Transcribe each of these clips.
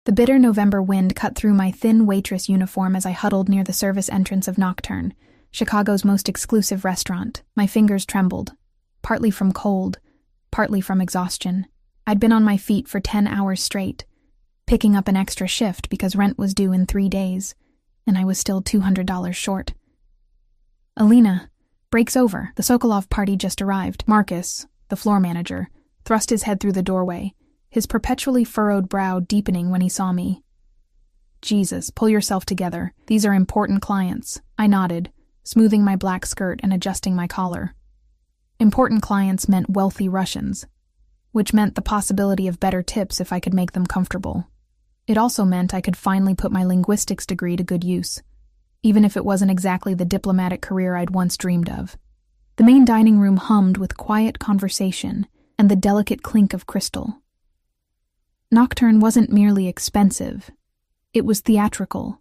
The bitter November wind cut through my thin waitress uniform as I huddled near the service entrance of Nocturne, Chicago's most exclusive restaurant. My fingers trembled, partly from cold, partly from exhaustion. I'd been on my feet for 10 hours straight, picking up an extra shift because rent was due in 3 days, and I was still $200 short. Alina, breaks over. The Sokolov party just arrived. Marcus, the floor manager, thrust his head through the doorway, his perpetually furrowed brow deepening when he saw me. Jesus, pull yourself together. These are important clients. I nodded, smoothing my black skirt and adjusting my collar. Important clients meant wealthy Russians, which meant the possibility of better tips if I could make them comfortable. It also meant I could finally put my linguistics degree to good use, even if it wasn't exactly the diplomatic career I'd once dreamed of. The main dining room hummed with quiet conversation and the delicate clink of crystal. Nocturne wasn't merely expensive. It was theatrical,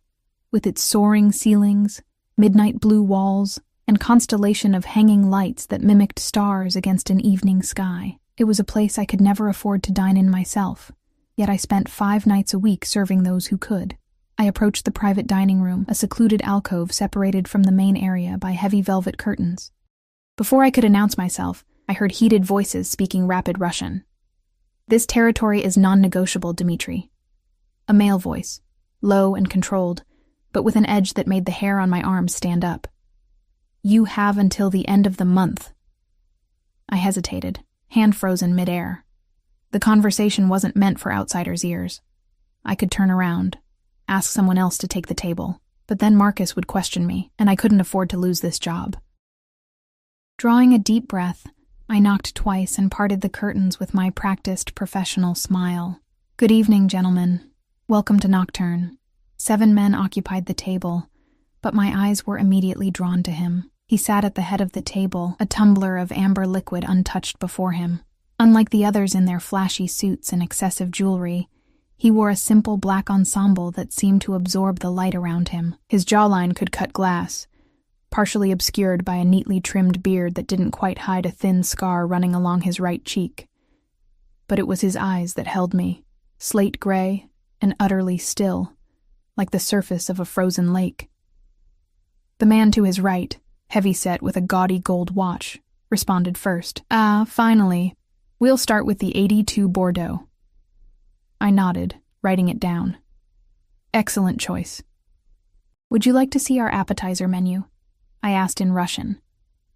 with its soaring ceilings, midnight blue walls, and constellation of hanging lights that mimicked stars against an evening sky. It was a place I could never afford to dine in myself, yet I spent 5 nights a week serving those who could. I approached the private dining room, a secluded alcove separated from the main area by heavy velvet curtains. Before I could announce myself, I heard heated voices speaking rapid Russian. "This territory is non-negotiable, Dmitri." A male voice, low and controlled, but with an edge that made the hair on my arms stand up. "You have until the end of the month." I hesitated, hand frozen midair. The conversation wasn't meant for outsiders' ears. I could turn around, ask someone else to take the table, but then Marcus would question me, and I couldn't afford to lose this job. Drawing a deep breath, I knocked twice and parted the curtains with my practiced professional smile. "Good evening, gentlemen. Welcome to Nocturne." 7 men occupied the table, but my eyes were immediately drawn to him. He sat at the head of the table, a tumbler of amber liquid untouched before him. Unlike the others in their flashy suits and excessive jewelry, he wore a simple black ensemble that seemed to absorb the light around him. His jawline could cut glass, partially obscured by a neatly trimmed beard that didn't quite hide a thin scar running along his right cheek. But it was his eyes that held me, slate gray and utterly still, like the surface of a frozen lake. The man to his right, heavy-set with a gaudy gold watch, responded first. Finally. We'll start with the 82 Bordeaux." I nodded, writing it down. "Excellent choice." "Would you like to see our appetizer menu?" I asked in Russian,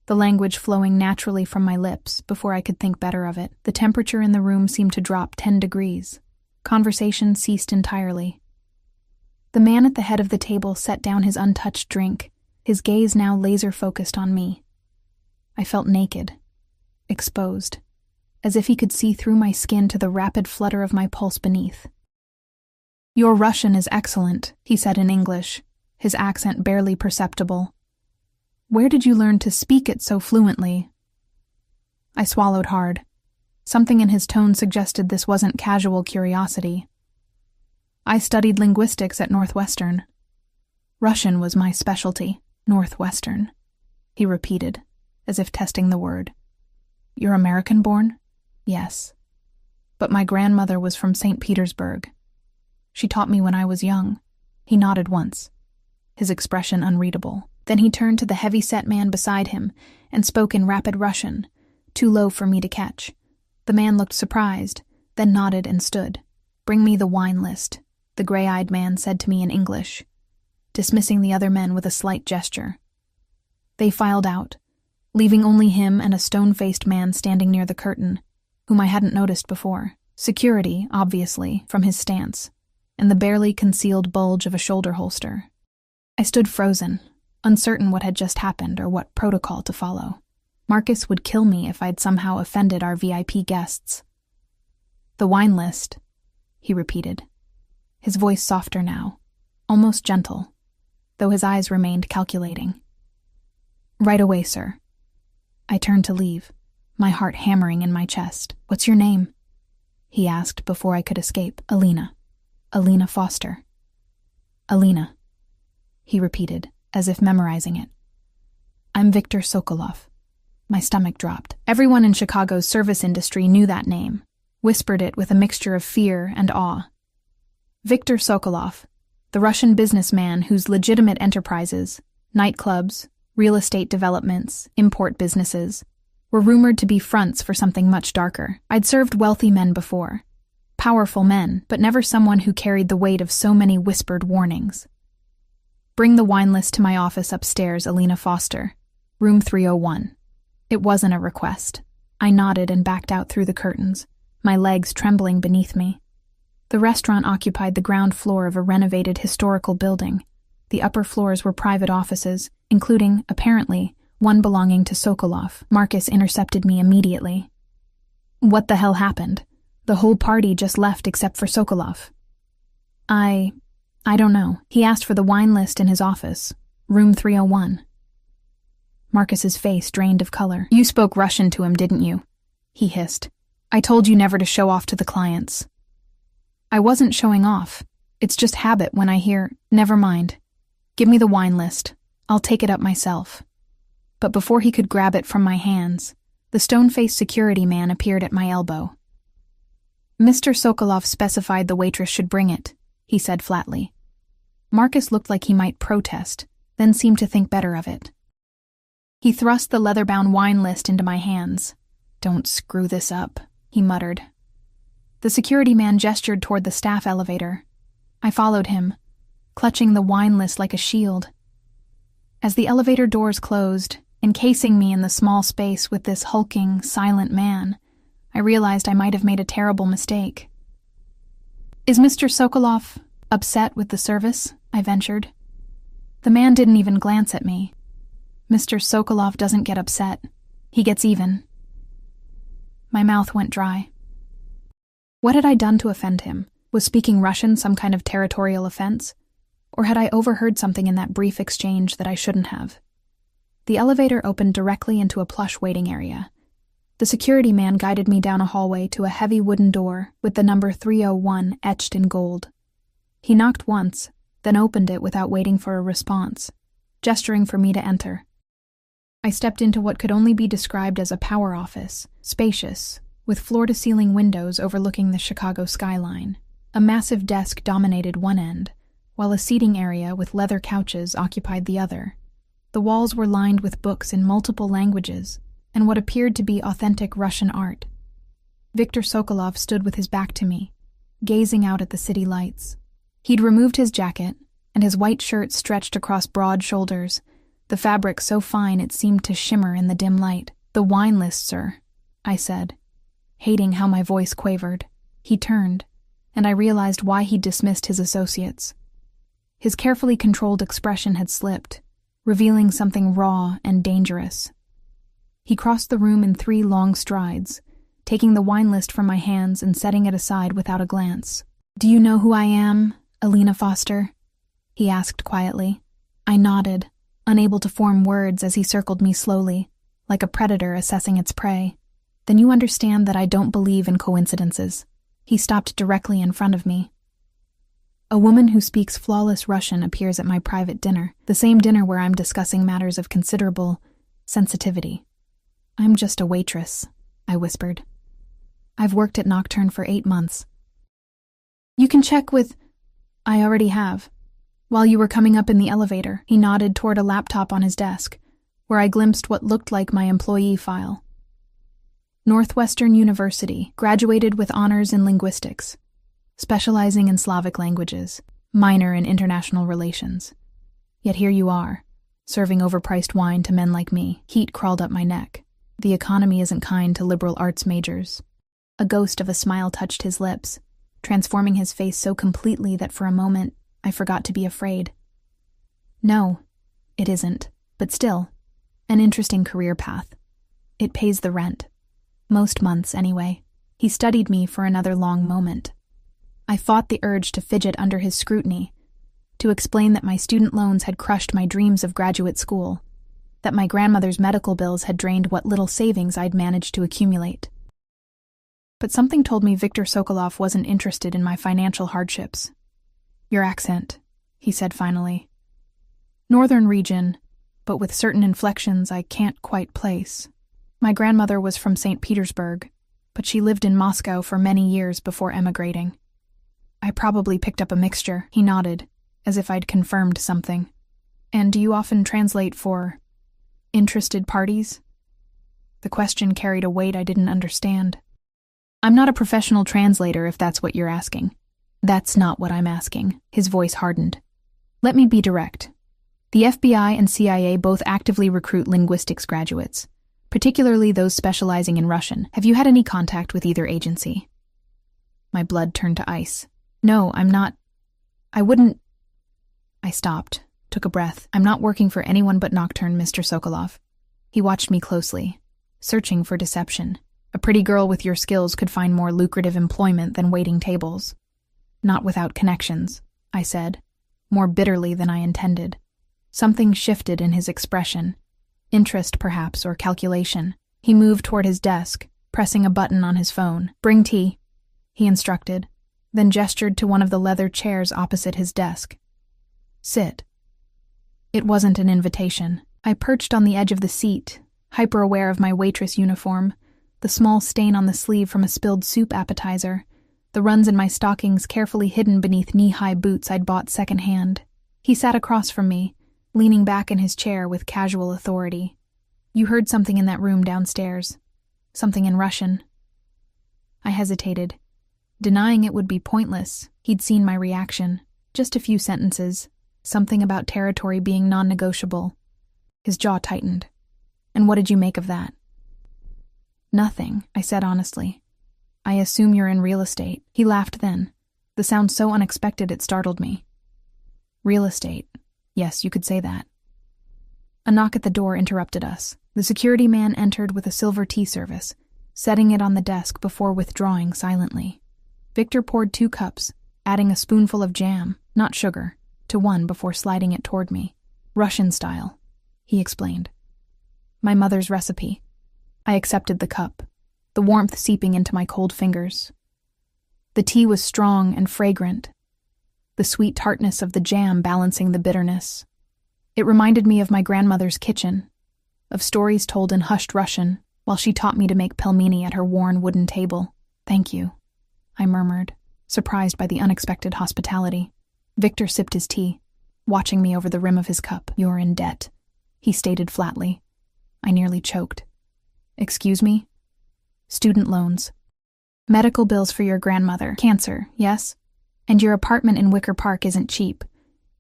the language flowing naturally from my lips before I could think better of it. The temperature in the room seemed to drop 10 degrees. Conversation ceased entirely. The man at the head of the table set down his untouched drink, his gaze now laser-focused on me. I felt naked, exposed, as if he could see through my skin to the rapid flutter of my pulse beneath. "Your Russian is excellent," he said in English, his accent barely perceptible. "Where did you learn to speak it so fluently?" I swallowed hard. Something in his tone suggested this wasn't casual curiosity. "I studied linguistics at Northwestern. Russian was my specialty." "Northwestern," he repeated, as if testing the word. "You're American-born?" "Yes. But my grandmother was from St. Petersburg. She taught me when I was young." He nodded once, his expression unreadable. Then he turned to the heavy-set man beside him and spoke in rapid Russian, too low for me to catch. The man looked surprised, then nodded and stood. "Bring me the wine list," the gray-eyed man said to me in English, dismissing the other men with a slight gesture. They filed out, leaving only him and a stone-faced man standing near the curtain, whom I hadn't noticed before. Security, obviously, from his stance, and the barely concealed bulge of a shoulder holster. I stood frozen, uncertain what had just happened or what protocol to follow. Marcus would kill me if I'd somehow offended our VIP guests. "The wine list," he repeated, his voice softer now, almost gentle, though his eyes remained calculating. "Right away, sir." I turned to leave, my heart hammering in my chest. "What's your name?" he asked before I could escape. "Alina. Alina Foster." "Alina," he repeated, as if memorizing it. "I'm Victor Sokolov." My stomach dropped. Everyone in Chicago's service industry knew that name, whispered it with a mixture of fear and awe. Viktor Sokolov, the Russian businessman whose legitimate enterprises, nightclubs, real estate developments, import businesses, were rumored to be fronts for something much darker. I'd served wealthy men before, powerful men, but never someone who carried the weight of so many whispered warnings. Bring the wine list to my office upstairs, Alina Foster, room 301. It wasn't a request. I nodded and backed out through the curtains, my legs trembling beneath me. The restaurant occupied the ground floor of a renovated historical building. The upper floors were private offices, including, apparently, one belonging to Sokolov. Marcus intercepted me immediately. What the hell happened? The whole party just left except for Sokolov. I don't know. He asked for the wine list in his office, room 301. Marcus's face drained of color. You spoke Russian to him, didn't you? He hissed. I told you never to show off to the clients. I wasn't showing off. It's just habit when I hear, never mind. Give me the wine list. I'll take it up myself. But before he could grab it from my hands, the stone-faced security man appeared at my elbow. Mr. Sokolov specified the waitress should bring it, he said flatly. Marcus looked like he might protest, then seemed to think better of it. He thrust the leather-bound wine list into my hands. Don't screw this up, he muttered. The security man gestured toward the staff elevator. I followed him, clutching the wine list like a shield. As the elevator doors closed, encasing me in the small space with this hulking, silent man, I realized I might have made a terrible mistake. Is Mr. Sokolov upset with the service? I ventured. The man didn't even glance at me. Mr. Sokolov doesn't get upset. He gets even. My mouth went dry. What had I done to offend him? Was speaking Russian some kind of territorial offense? Or had I overheard something in that brief exchange that I shouldn't have? The elevator opened directly into a plush waiting area. The security man guided me down a hallway to a heavy wooden door with the number 301 etched in gold. He knocked once, then opened it without waiting for a response, gesturing for me to enter. I stepped into what could only be described as a power office, spacious, with floor-to-ceiling windows overlooking the Chicago skyline. A massive desk dominated one end, while a seating area with leather couches occupied the other. The walls were lined with books in multiple languages and what appeared to be authentic Russian art. Viktor Sokolov stood with his back to me, gazing out at the city lights. He'd removed his jacket, and his white shirt stretched across broad shoulders, the fabric so fine it seemed to shimmer in the dim light. The wine list, sir, I said, hating how my voice quavered. He turned, and I realized why he'd dismissed his associates. His carefully controlled expression had slipped, revealing something raw and dangerous. He crossed the room in 3 long strides, taking the wine list from my hands and setting it aside without a glance. Do you know who I am, Alina Foster? He asked quietly. I nodded, unable to form words as he circled me slowly, like a predator assessing its prey. Then you understand that I don't believe in coincidences. He stopped directly in front of me. A woman who speaks flawless Russian appears at my private dinner, the same dinner where I'm discussing matters of considerable sensitivity. I'm just a waitress, I whispered. I've worked at Nocturne for 8 months. You can check with... I already have. While you were coming up in the elevator, he nodded toward a laptop on his desk, where I glimpsed what looked like my employee file. Northwestern University, graduated with honors in linguistics, specializing in Slavic languages, minor in international relations. Yet here you are, serving overpriced wine to men like me. Heat crawled up my neck. The economy isn't kind to liberal arts majors. A ghost of a smile touched his lips, transforming his face so completely that for a moment I forgot to be afraid. No, it isn't, but still, an interesting career path. It pays the rent. Most months, anyway. He studied me for another long moment. I fought the urge to fidget under his scrutiny, to explain that my student loans had crushed my dreams of graduate school, that my grandmother's medical bills had drained what little savings I'd managed to accumulate. But something told me Viktor Sokolov wasn't interested in my financial hardships. Your accent, he said finally. Northern region, but with certain inflections I can't quite place. My grandmother was from St. Petersburg, but she lived in Moscow for many years before emigrating. I probably picked up a mixture. He nodded, as if I'd confirmed something. And do you often translate for interested parties? The question carried a weight I didn't understand. I'm not a professional translator, if that's what you're asking. That's not what I'm asking. His voice hardened. Let me be direct. The FBI and CIA both actively recruit linguistics graduates, particularly those specializing in Russian. Have you had any contact with either agency? My blood turned to ice. No, I'm not. I wouldn't. I stopped, took a breath. I'm not working for anyone but Nocturne, Mr. Sokolov. He watched me closely, searching for deception. A pretty girl with your skills could find more lucrative employment than waiting tables. Not without connections, I said, more bitterly than I intended. Something shifted in his expression. Interest, perhaps, or calculation. He moved toward his desk, pressing a button on his phone. Bring tea, he instructed, then gestured to one of the leather chairs opposite his desk. Sit. It wasn't an invitation. I perched on the edge of the seat, hyper-aware of my waitress uniform, the small stain on the sleeve from a spilled soup appetizer, the runs in my stockings carefully hidden beneath knee-high boots I'd bought secondhand. He sat across from me, leaning back in his chair with casual authority. You heard something in that room downstairs. Something in Russian. I hesitated. Denying it would be pointless. He'd seen my reaction. Just a few sentences. Something about territory being non-negotiable. His jaw tightened. And what did you make of that? Nothing, I said honestly. I assume you're in real estate. He laughed then. The sound so unexpected it startled me. Real estate. Yes, you could say that. A knock at the door interrupted us. The security man entered with a silver tea service, setting it on the desk before withdrawing silently. Victor poured 2 cups, adding a spoonful of jam, not sugar, to one before sliding it toward me. Russian style, he explained. My mother's recipe. I accepted the cup, the warmth seeping into my cold fingers. The tea was strong and fragrant, the sweet tartness of the jam balancing the bitterness. It reminded me of my grandmother's kitchen, of stories told in hushed Russian while she taught me to make pelmeni at her worn wooden table. Thank you, I murmured, surprised by the unexpected hospitality. Victor sipped his tea, watching me over the rim of his cup. You're in debt, he stated flatly. I nearly choked. Excuse me? Student loans. Medical bills for your grandmother. Cancer, yes? And your apartment in Wicker Park isn't cheap,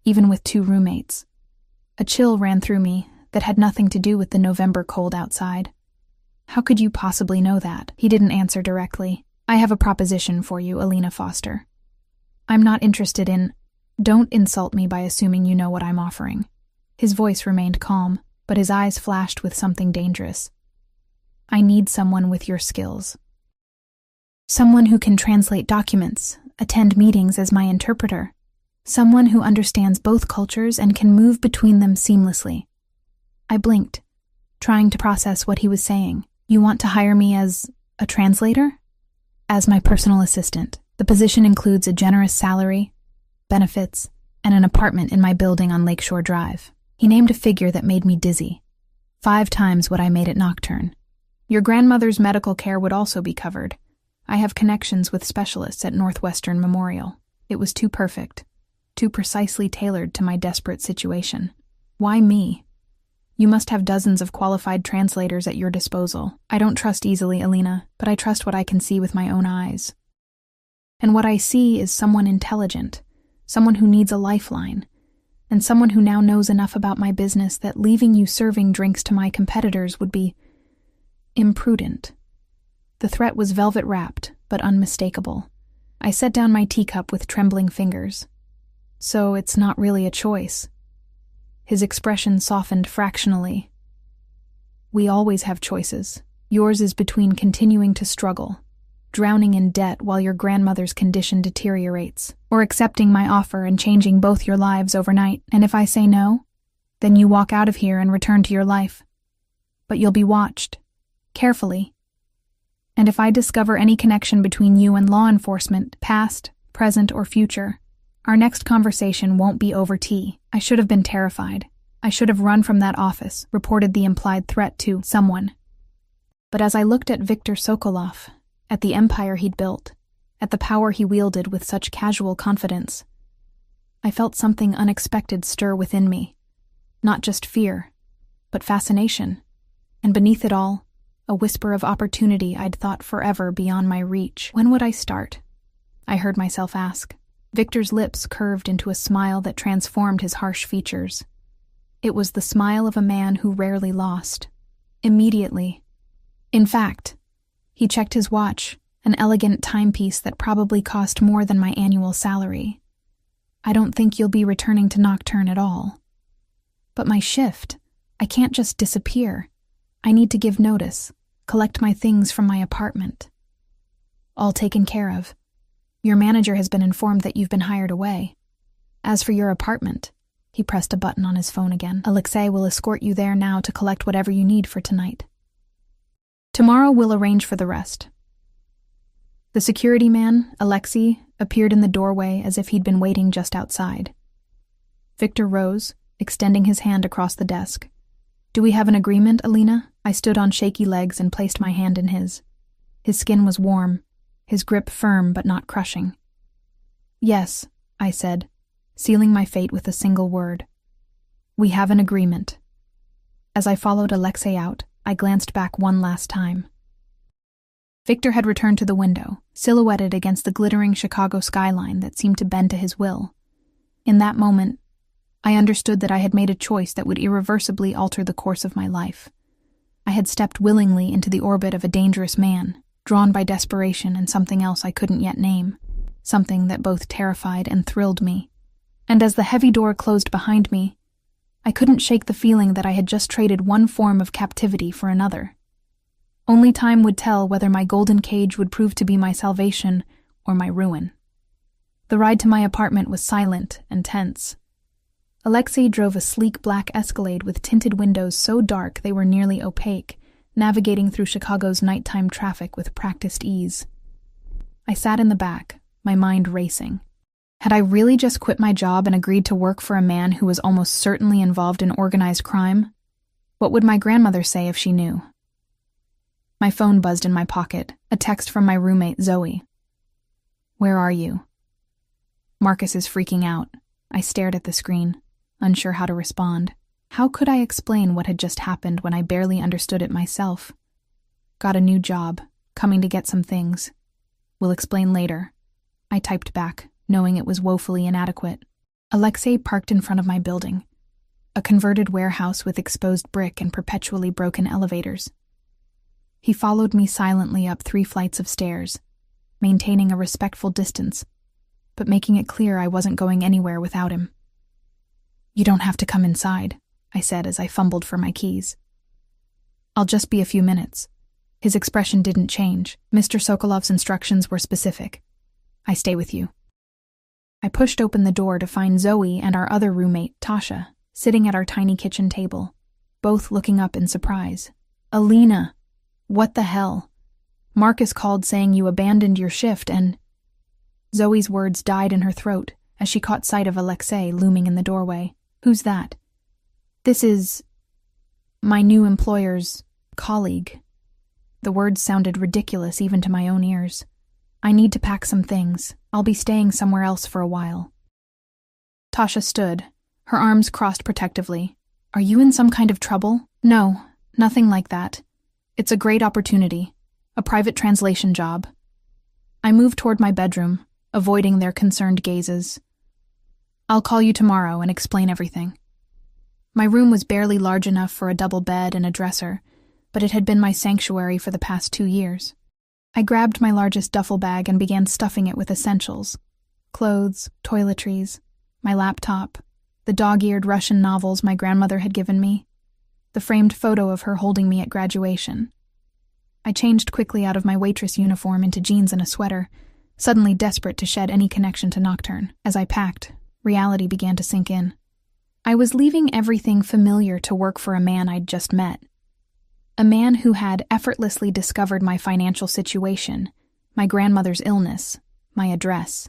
even with 2 roommates. A chill ran through me that had nothing to do with the November cold outside. How could you possibly know that? He didn't answer directly. I have a proposition for you, Alina Foster. I'm not interested in... Don't insult me by assuming you know what I'm offering. His voice remained calm, but his eyes flashed with something dangerous. I need someone with your skills. Someone who can translate documents, attend meetings as my interpreter. Someone who understands both cultures and can move between them seamlessly. I blinked, trying to process what he was saying. You want to hire me as a translator? As my personal assistant. The position includes a generous salary, benefits, and an apartment in my building on Lakeshore Drive. He named a figure that made me dizzy. 5 times what I made at Nocturne. Your grandmother's medical care would also be covered. I have connections with specialists at Northwestern Memorial. It was too perfect, too precisely tailored to my desperate situation. Why me? You must have dozens of qualified translators at your disposal. I don't trust easily, Alina, but I trust what I can see with my own eyes. And what I see is someone intelligent, someone who needs a lifeline, and someone who now knows enough about my business that leaving you serving drinks to my competitors would be imprudent. The threat was velvet-wrapped, but unmistakable. I set down my teacup with trembling fingers. So it's not really a choice. His expression softened fractionally. We always have choices. Yours is between continuing to struggle, drowning in debt while your grandmother's condition deteriorates, or accepting my offer and changing both your lives overnight. And if I say no, then you walk out of here and return to your life. But you'll be watched, carefully. And if I discover any connection between you and law enforcement, past, present, or future, our next conversation won't be over tea. I should have been terrified. I should have run from that office, reported the implied threat to someone. But as I looked at Viktor Sokolov, at the empire he'd built, at the power he wielded with such casual confidence. I felt something unexpected stir within me, not just fear, but fascination, and beneath it all, a whisper of opportunity I'd thought forever beyond my reach. When would I start? I heard myself ask. Victor's lips curved into a smile that transformed his harsh features. It was the smile of a man who rarely lost. Immediately. In fact, he checked his watch, an elegant timepiece that probably cost more than my annual salary. I don't think you'll be returning to Nocturne at all. But my shift, I can't just disappear. I need to give notice, collect my things from my apartment. All taken care of. Your manager has been informed that you've been hired away. As for your apartment, he pressed a button on his phone again. Alexei will escort you there now to collect whatever you need for tonight. Tomorrow we'll arrange for the rest. The security man, Alexei, appeared in the doorway as if he'd been waiting just outside. Victor rose, extending his hand across the desk. Do we have an agreement, Alina? I stood on shaky legs and placed my hand in his. His skin was warm, his grip firm but not crushing. Yes, I said, sealing my fate with a single word. We have an agreement. As I followed Alexei out, I glanced back one last time. Victor had returned to the window, silhouetted against the glittering Chicago skyline that seemed to bend to his will. In that moment, I understood that I had made a choice that would irreversibly alter the course of my life. I had stepped willingly into the orbit of a dangerous man, drawn by desperation and something else I couldn't yet name, something that both terrified and thrilled me. And as the heavy door closed behind me, I couldn't shake the feeling that I had just traded one form of captivity for another. Only time would tell whether my golden cage would prove to be my salvation or my ruin. The ride to my apartment was silent and tense. Alexei drove a sleek black Escalade with tinted windows so dark they were nearly opaque, navigating through Chicago's nighttime traffic with practiced ease. I sat in the back, my mind racing. Had I really just quit my job and agreed to work for a man who was almost certainly involved in organized crime? What would my grandmother say if she knew? My phone buzzed in my pocket, a text from my roommate, Zoe. Where are you? Marcus is freaking out. I stared at the screen, unsure how to respond. How could I explain what had just happened when I barely understood it myself? Got a new job, coming to get some things. We'll explain later. I typed back, knowing it was woefully inadequate. Alexei parked in front of my building, a converted warehouse with exposed brick and perpetually broken elevators. He followed me silently up 3 flights of stairs, maintaining a respectful distance, but making it clear I wasn't going anywhere without him. You don't have to come inside, I said as I fumbled for my keys. I'll just be a few minutes. His expression didn't change. Mr. Sokolov's instructions were specific. I stay with you. I pushed open the door to find Zoe and our other roommate, Tasha, sitting at our tiny kitchen table, both looking up in surprise. Alina! What the hell? Marcus called saying you abandoned your shift and... Zoe's words died in her throat as she caught sight of Alexei looming in the doorway. Who's that? This is... my new employer's colleague. The words sounded ridiculous even to my own ears. I need to pack some things. I'll be staying somewhere else for a while. Tasha stood, her arms crossed protectively. Are you in some kind of trouble? No, nothing like that. It's a great opportunity, a private translation job. I moved toward my bedroom, avoiding their concerned gazes. I'll call you tomorrow and explain everything. My room was barely large enough for a double bed and a dresser, but it had been my sanctuary for the past 2 years. I grabbed my largest duffel bag and began stuffing it with essentials. Clothes, toiletries, my laptop, the dog-eared Russian novels my grandmother had given me, the framed photo of her holding me at graduation. I changed quickly out of my waitress uniform into jeans and a sweater, suddenly desperate to shed any connection to Nocturne. As I packed, reality began to sink in. I was leaving everything familiar to work for a man I'd just met. A man who had effortlessly discovered my financial situation, my grandmother's illness, my address.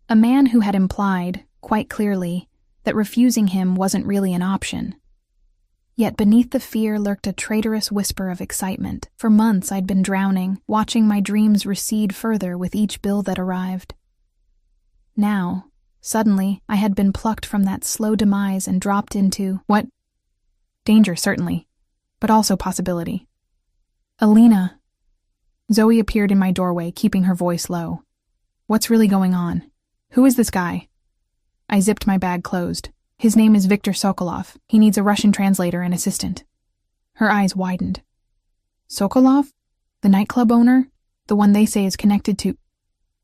A man who had implied, quite clearly, that refusing him wasn't really an option. Yet beneath the fear lurked a traitorous whisper of excitement. For months I'd been drowning, watching my dreams recede further with each bill that arrived. Now, suddenly, I had been plucked from that slow demise and dropped into, what? Danger, certainly, but also possibility. Alina. Zoe appeared in my doorway, keeping her voice low. What's really going on? Who is this guy? I zipped my bag closed. His name is Viktor Sokolov. He needs a Russian translator and assistant. Her eyes widened. Sokolov? The nightclub owner? The one they say is connected to...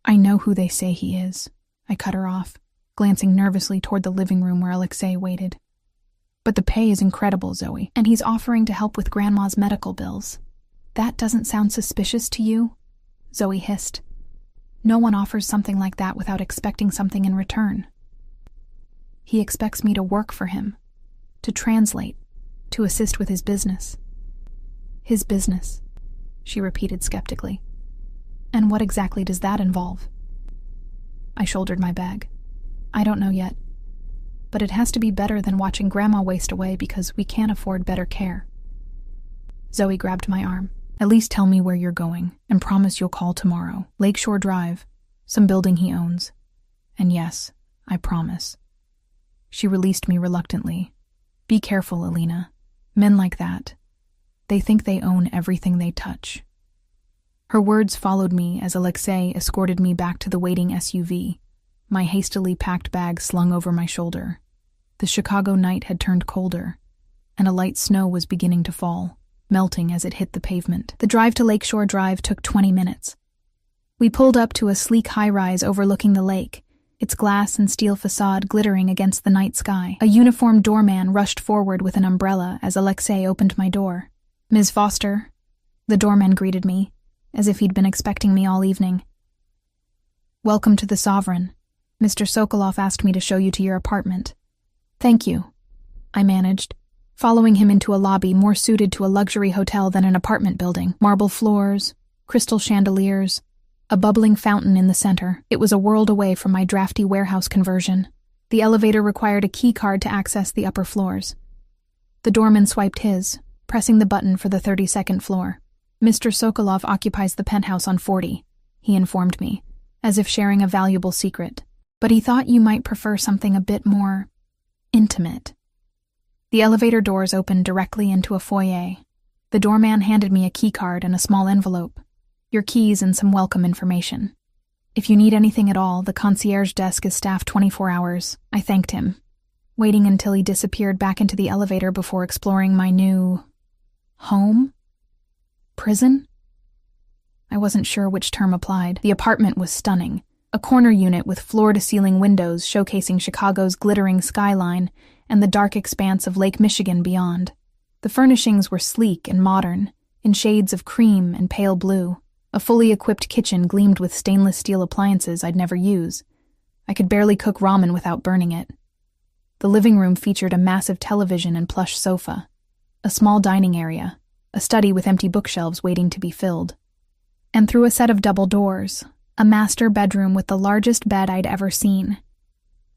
I know who they say he is. I cut her off, glancing nervously toward the living room where Alexei waited. But the pay is incredible, Zoe, and he's offering to help with Grandma's medical bills. That doesn't sound suspicious to you? Zoe hissed. No one offers something like that without expecting something in return. He expects me to work for him, to translate, to assist with his business. His business, she repeated skeptically. And what exactly does that involve? I shouldered my bag. I don't know yet. But it has to be better than watching Grandma waste away because we can't afford better care. Zoe grabbed my arm. At least tell me where you're going, and promise you'll call tomorrow. Lakeshore Drive, some building he owns. And yes, I promise. She released me reluctantly. Be careful, Alina. Men like that. They think they own everything they touch. Her words followed me as Alexei escorted me back to the waiting SUV, my hastily packed bag slung over my shoulder. The Chicago night had turned colder, and a light snow was beginning to fall, melting as it hit the pavement. The drive to Lakeshore Drive took 20 minutes. We pulled up to a sleek high-rise overlooking the lake, its glass and steel facade glittering against the night sky. A uniformed doorman rushed forward with an umbrella as Alexei opened my door. Ms. Foster, the doorman greeted me, as if he'd been expecting me all evening. Welcome to the Sovereign. Mr. Sokolov asked me to show you to your apartment. Thank you, I managed, following him into a lobby more suited to a luxury hotel than an apartment building. Marble floors, crystal chandeliers, a bubbling fountain in the center. It was a world away from my drafty warehouse conversion. The elevator required a key card to access the upper floors. The doorman swiped his, pressing the button for the 32nd floor. Mr. Sokolov occupies the penthouse on 40, he informed me, as if sharing a valuable secret. But he thought you might prefer something a bit more intimate. The elevator doors opened directly into a foyer. The doorman handed me a key card and a small envelope. Your keys and some welcome information. If you need anything at all, the concierge desk is staffed 24 hours. I thanked him, waiting until he disappeared back into the elevator before exploring my new... home? Prison? I wasn't sure which term applied. The apartment was stunning. A corner unit with floor-to-ceiling windows showcasing Chicago's glittering skyline and the dark expanse of Lake Michigan beyond. The furnishings were sleek and modern, in shades of cream and pale blue. A fully equipped kitchen gleamed with stainless steel appliances I'd never use. I could barely cook ramen without burning it. The living room featured a massive television and plush sofa, a small dining area, a study with empty bookshelves waiting to be filled. And through a set of double doors, a master bedroom with the largest bed I'd ever seen,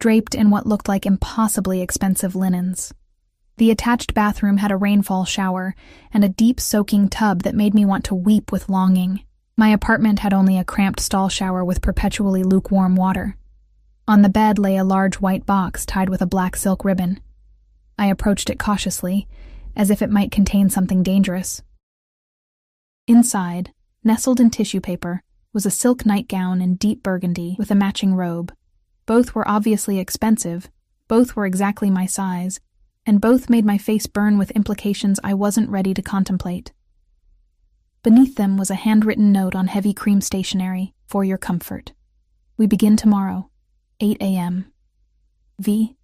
draped in what looked like impossibly expensive linens. The attached bathroom had a rainfall shower and a deep soaking tub that made me want to weep with longing. My apartment had only a cramped stall shower with perpetually lukewarm water. On the bed lay a large white box tied with a black silk ribbon. I approached it cautiously, as if it might contain something dangerous. Inside, nestled in tissue paper, was a silk nightgown in deep burgundy with a matching robe. Both were obviously expensive, both were exactly my size, and both made my face burn with implications I wasn't ready to contemplate. Beneath them was a handwritten note on heavy cream stationery, for your comfort. We begin tomorrow, 8 a.m. V.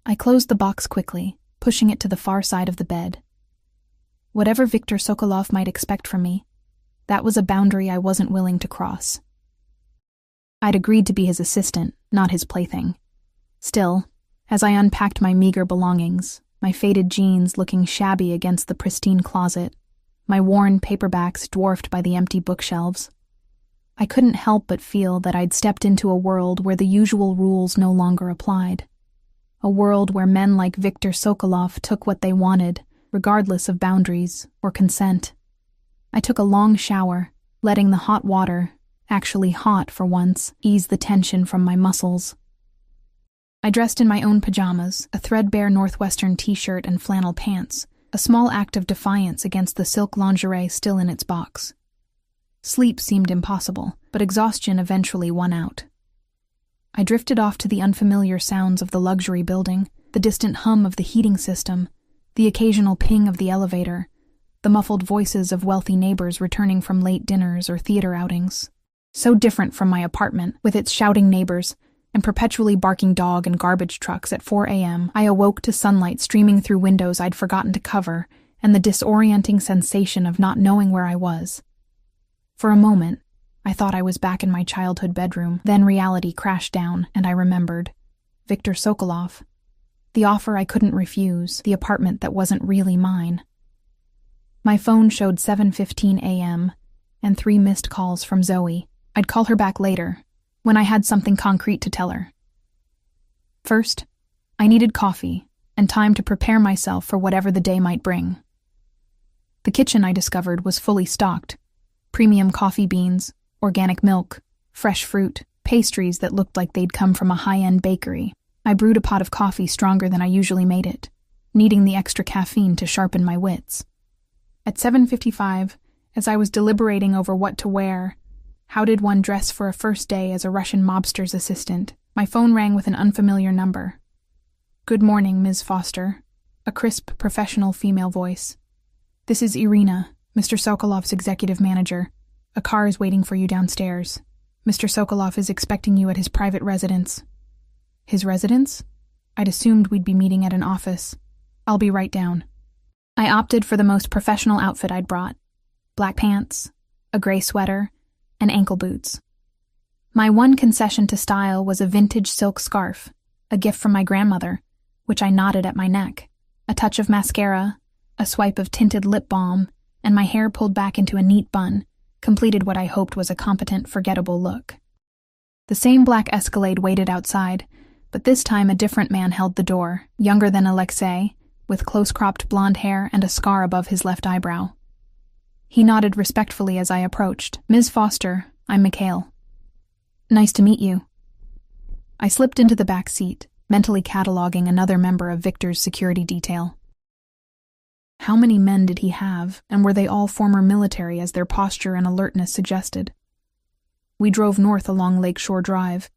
I closed the box quickly, pushing it to the far side of the bed. Whatever Viktor Sokolov might expect from me, that was a boundary I wasn't willing to cross. I'd agreed to be his assistant, not his plaything. Still, as I unpacked my meager belongings, my faded jeans looking shabby against the pristine closet, my worn paperbacks dwarfed by the empty bookshelves, I couldn't help but feel that I'd stepped into a world where the usual rules no longer applied. A world where men like Viktor Sokolov took what they wanted, regardless of boundaries or consent. I took a long shower, letting the hot water, actually hot for once, ease the tension from my muscles. I dressed in my own pajamas, a threadbare Northwestern t-shirt and flannel pants, a small act of defiance against the silk lingerie still in its box. Sleep seemed impossible, but exhaustion eventually won out. I drifted off to the unfamiliar sounds of the luxury building, the distant hum of the heating system, the occasional ping of the elevator, the muffled voices of wealthy neighbors returning from late dinners or theater outings. So different from my apartment, with its shouting neighbors and perpetually barking dog and garbage trucks at 4 a.m., I awoke to sunlight streaming through windows I'd forgotten to cover and the disorienting sensation of not knowing where I was. For a moment, I thought I was back in my childhood bedroom. Then reality crashed down, and I remembered. Viktor Sokolov. The offer I couldn't refuse, the apartment that wasn't really mine. My phone showed 7:15 a.m. and 3 missed calls from Zoe. I'd call her back later, when I had something concrete to tell her. First, I needed coffee and time to prepare myself for whatever the day might bring. The kitchen, I discovered, was fully stocked. Premium coffee beans, organic milk, fresh fruit, pastries that looked like they'd come from a high-end bakery. I brewed a pot of coffee stronger than I usually made it, needing the extra caffeine to sharpen my wits. At 7:55, as I was deliberating over what to wear, how did one dress for a first day as a Russian mobster's assistant, my phone rang with an unfamiliar number. "Good morning, Ms. Foster," a crisp, professional female voice. "This is Irina, Mr. Sokolov's executive manager. A car is waiting for you downstairs. Mr. Sokolov is expecting you at his private residence." His residence? I'd assumed we'd be meeting at an office. "I'll be right down." I opted for the most professional outfit I'd brought. Black pants, a gray sweater, and ankle boots. My one concession to style was a vintage silk scarf, a gift from my grandmother, which I knotted at my neck, a touch of mascara, a swipe of tinted lip balm, and my hair pulled back into a neat bun, completed what I hoped was a competent, forgettable look. The same black Escalade waited outside, but this time a different man held the door, younger than Alexei, with close-cropped blonde hair and a scar above his left eyebrow. He nodded respectfully as I approached. "Ms. Foster, I'm Mikhail." "Nice to meet you." I slipped into the back seat, mentally cataloging another member of Viktor's security detail. How many men did he have, and were they all former military as their posture and alertness suggested? We drove north along Lakeshore Drive,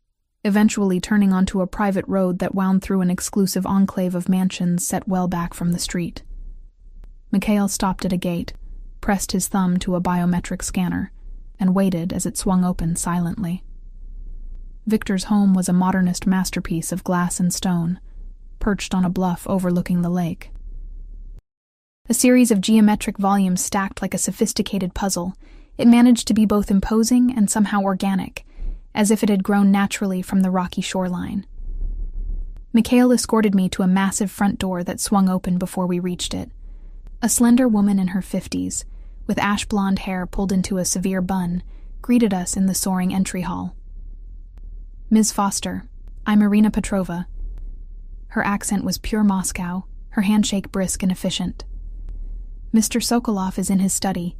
eventually turning onto a private road that wound through an exclusive enclave of mansions set well back from the street. Mikhail stopped at a gate, pressed his thumb to a biometric scanner, and waited as it swung open silently. Viktor's home was a modernist masterpiece of glass and stone, perched on a bluff overlooking the lake. A series of geometric volumes stacked like a sophisticated puzzle, it managed to be both imposing and somehow organic, as if it had grown naturally from the rocky shoreline. Mikhail escorted me to a massive front door that swung open before we reached it. A slender woman in her 50s, with ash-blonde hair pulled into a severe bun, greeted us in the soaring entry hall. "Ms. Foster, I'm Irina Petrova." Her accent was pure Moscow, her handshake brisk and efficient. "Mr. Sokolov is in his study.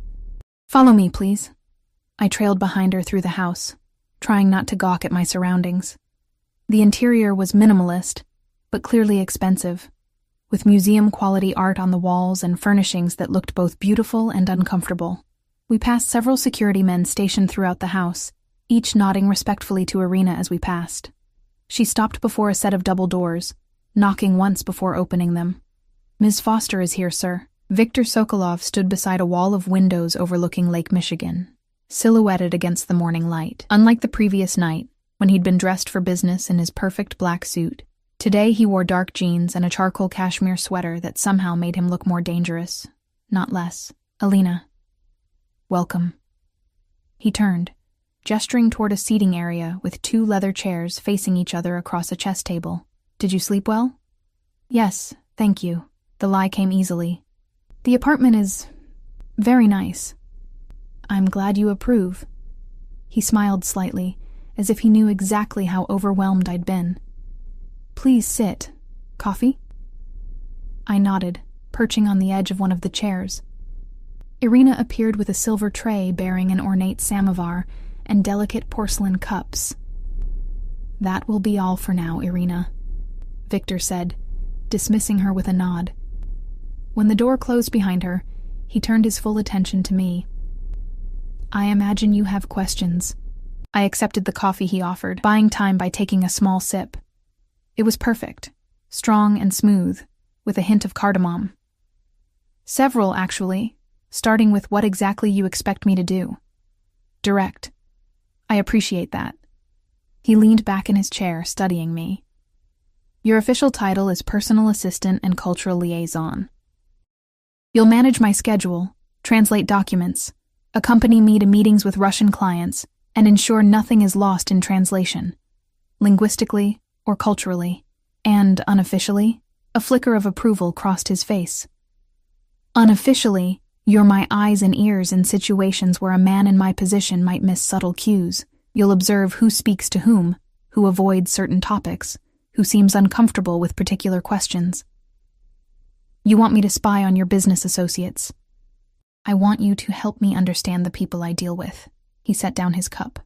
Follow me, please." I trailed behind her through the house, trying not to gawk at my surroundings. The interior was minimalist, but clearly expensive, with museum-quality art on the walls and furnishings that looked both beautiful and uncomfortable. We passed several security men stationed throughout the house, each nodding respectfully to Irina as we passed. She stopped before a set of double doors, knocking once before opening them. "Ms. Foster is here, sir." Viktor Sokolov stood beside a wall of windows overlooking Lake Michigan, silhouetted against the morning light. Unlike the previous night, when he'd been dressed for business in his perfect black suit, today he wore dark jeans and a charcoal cashmere sweater that somehow made him look more dangerous, not less. "Alina, welcome." He turned, gesturing toward a seating area with 2 leather chairs facing each other across a chess table. "Did you sleep well?" "Yes, thank you." The lie came easily. "The apartment is very nice." "I'm glad you approve." He smiled slightly, as if he knew exactly how overwhelmed I'd been. "Please sit. Coffee? I nodded, perching on the edge of one of the chairs. Irina appeared with a silver tray bearing an ornate samovar and delicate porcelain cups. That will be all for now, Irina, Victor said, dismissing her with a nod. When the door closed behind her, he turned his full attention to me. I imagine you have questions. I accepted the coffee he offered, buying time by taking a small sip. It was perfect, strong and smooth, with a hint of cardamom. Several, actually, starting with what exactly you expect me to do. Direct. I appreciate that. He leaned back in his chair, studying me. Your official title is personal assistant and cultural liaison. You'll manage my schedule, translate documents, accompany me to meetings with Russian clients, and ensure nothing is lost in translation, linguistically or culturally, and unofficially, a flicker of approval crossed his face. Unofficially, you're my eyes and ears in situations where a man in my position might miss subtle cues. You'll observe who speaks to whom, who avoids certain topics, who seems uncomfortable with particular questions. You want me to spy on your business associates. I want you to help me understand the people I deal with. He set down his cup.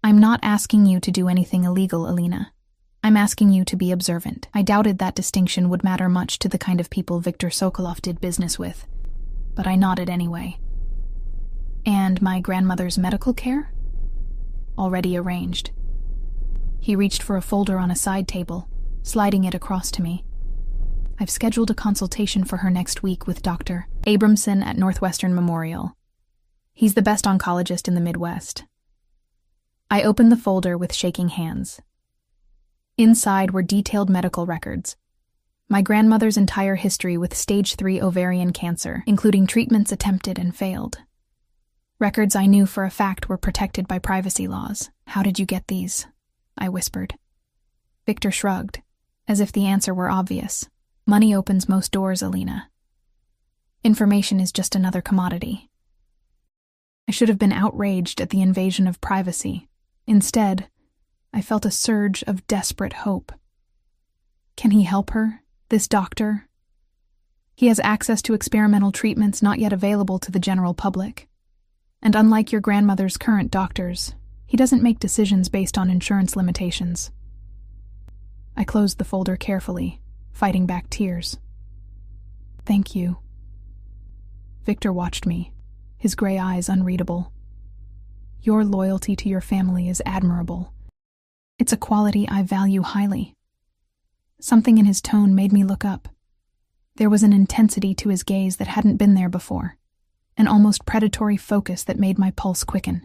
I'm not asking you to do anything illegal, Alina. I'm asking you to be observant. I doubted that distinction would matter much to the kind of people Viktor Sokolov did business with, but I nodded anyway. And my grandmother's medical care? Already arranged. He reached for a folder on a side table, sliding it across to me. I've scheduled a consultation for her next week with Dr. Abramson at Northwestern Memorial. He's the best oncologist in the Midwest. I opened the folder with shaking hands. Inside were detailed medical records. My grandmother's entire history with stage 3 ovarian cancer, including treatments attempted and failed. Records I knew for a fact were protected by privacy laws. How did you get these? I whispered. Victor shrugged, as if the answer were obvious. Money opens most doors, Alina. Information is just another commodity. I should have been outraged at the invasion of privacy. Instead, I felt a surge of desperate hope. Can he help her, this doctor? He has access to experimental treatments not yet available to the general public. And unlike your grandmother's current doctors, he doesn't make decisions based on insurance limitations. I closed the folder carefully, fighting back tears. Thank you. Victor watched me, his gray eyes unreadable. Your loyalty to your family is admirable. It's a quality I value highly. Something in his tone made me look up. There was an intensity to his gaze that hadn't been there before, an almost predatory focus that made my pulse quicken.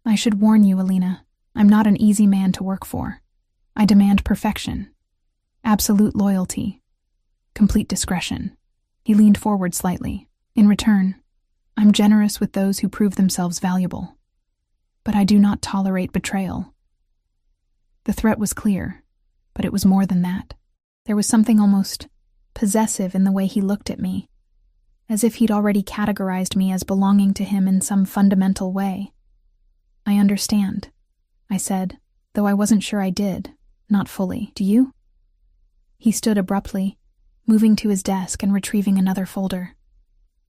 I should warn you, Alina, I'm not an easy man to work for. I demand perfection, absolute loyalty, complete discretion. He leaned forward slightly. In return, I'm generous with those who prove themselves valuable. But I do not tolerate betrayal. The threat was clear, but it was more than that. There was something almost possessive in the way he looked at me, as if he'd already categorized me as belonging to him in some fundamental way. I understand, I said, though I wasn't sure I did, not fully. Do you? He stood abruptly, moving to his desk and retrieving another folder.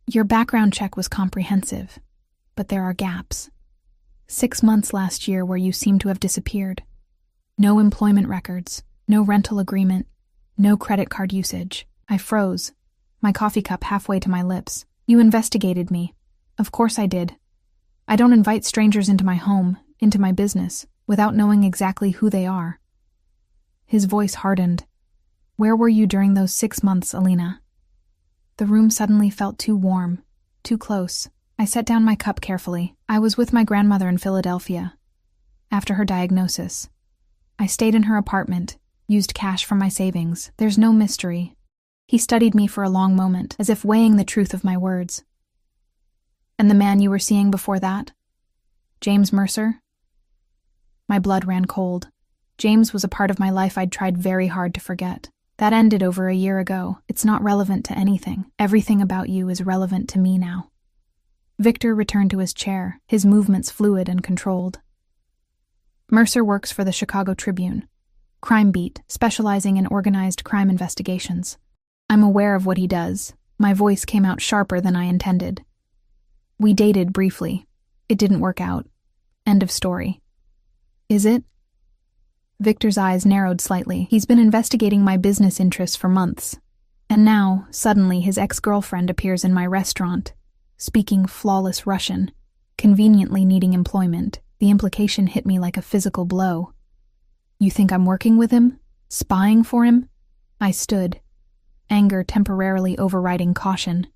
Your background check was comprehensive, but there are gaps. 6 months last year where you seem to have disappeared. No employment records, no rental agreement, no credit card usage. I froze, my coffee cup halfway to my lips. You investigated me. Of course I did. I don't invite strangers into my home, into my business, without knowing exactly who they are. His voice hardened. Where were you during those 6 months, Alina? The room suddenly felt too warm, too close. I set down my cup carefully. I was with my grandmother in Philadelphia. After her diagnosis, I stayed in her apartment, used cash from my savings. There's no mystery. He studied me for a long moment, as if weighing the truth of my words. And the man you were seeing before that? James Mercer? My blood ran cold. James was a part of my life I'd tried very hard to forget. That ended over a year ago. It's not relevant to anything. Everything about you is relevant to me now. Victor returned to his chair, his movements fluid and controlled. Mercer works for the Chicago Tribune. Crime Beat, specializing in organized crime investigations. I'm aware of what he does. My voice came out sharper than I intended. We dated briefly. It didn't work out. End of story. Is it? Victor's eyes narrowed slightly. He's been investigating my business interests for months. And now, suddenly, his ex-girlfriend appears in my restaurant, speaking flawless Russian, conveniently needing employment. The implication hit me like a physical blow. You think I'm working with him? Spying for him? I stood, anger temporarily overriding caution.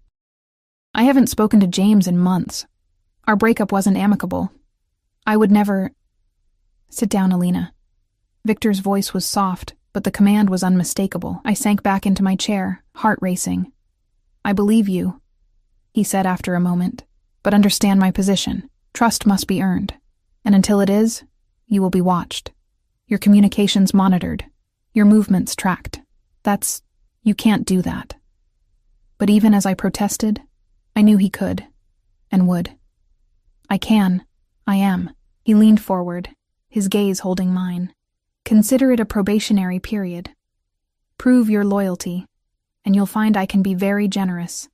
I haven't spoken to James in months. Our breakup wasn't amicable. I would never... Sit down, Alina. Victor's voice was soft, but the command was unmistakable. I sank back into my chair, heart racing. I believe you, he said after a moment, but understand my position. Trust must be earned. And until it is, you will be watched. Your communications monitored. Your movements tracked. You can't do that. But even as I protested, I knew he could, and would. I can. I am. He leaned forward, his gaze holding mine. Consider it a probationary period. Prove your loyalty, and you'll find I can be very generous.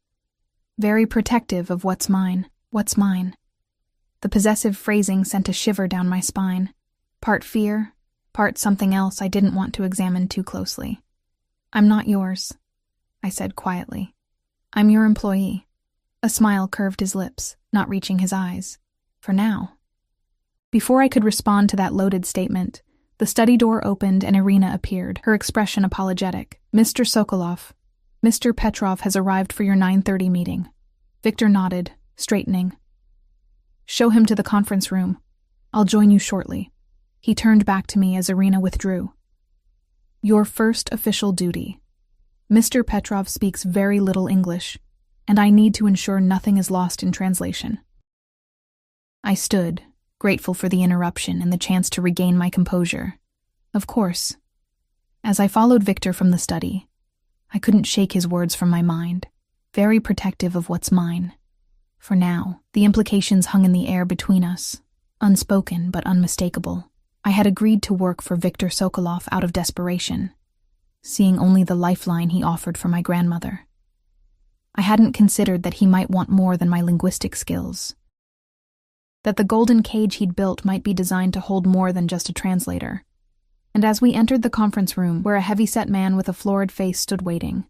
Very protective of what's mine. What's mine. The possessive phrasing sent a shiver down my spine. Part fear, part something else I didn't want to examine too closely. I'm not yours, I said quietly. I'm your employee. A smile curved his lips, not reaching his eyes. For now. Before I could respond to that loaded statement, the study door opened and Irina appeared, her expression apologetic. Mr. Sokolov, Mr. Petrov has arrived for your 9:30 meeting. Victor nodded, straightening. Show him to the conference room. I'll join you shortly. He turned back to me as Irina withdrew. Your first official duty. Mr. Petrov speaks very little English, and I need to ensure nothing is lost in translation. I stood, grateful for the interruption and the chance to regain my composure. Of course. As I followed Victor from the study, I couldn't shake his words from my mind, very protective of what's mine. For now, the implications hung in the air between us, unspoken but unmistakable. I had agreed to work for Viktor Sokolov out of desperation, seeing only the lifeline he offered for my grandmother. I hadn't considered that he might want more than my linguistic skills, that the golden cage he'd built might be designed to hold more than just a translator. And as we entered the conference room, where a heavy-set man with a florid face stood waiting,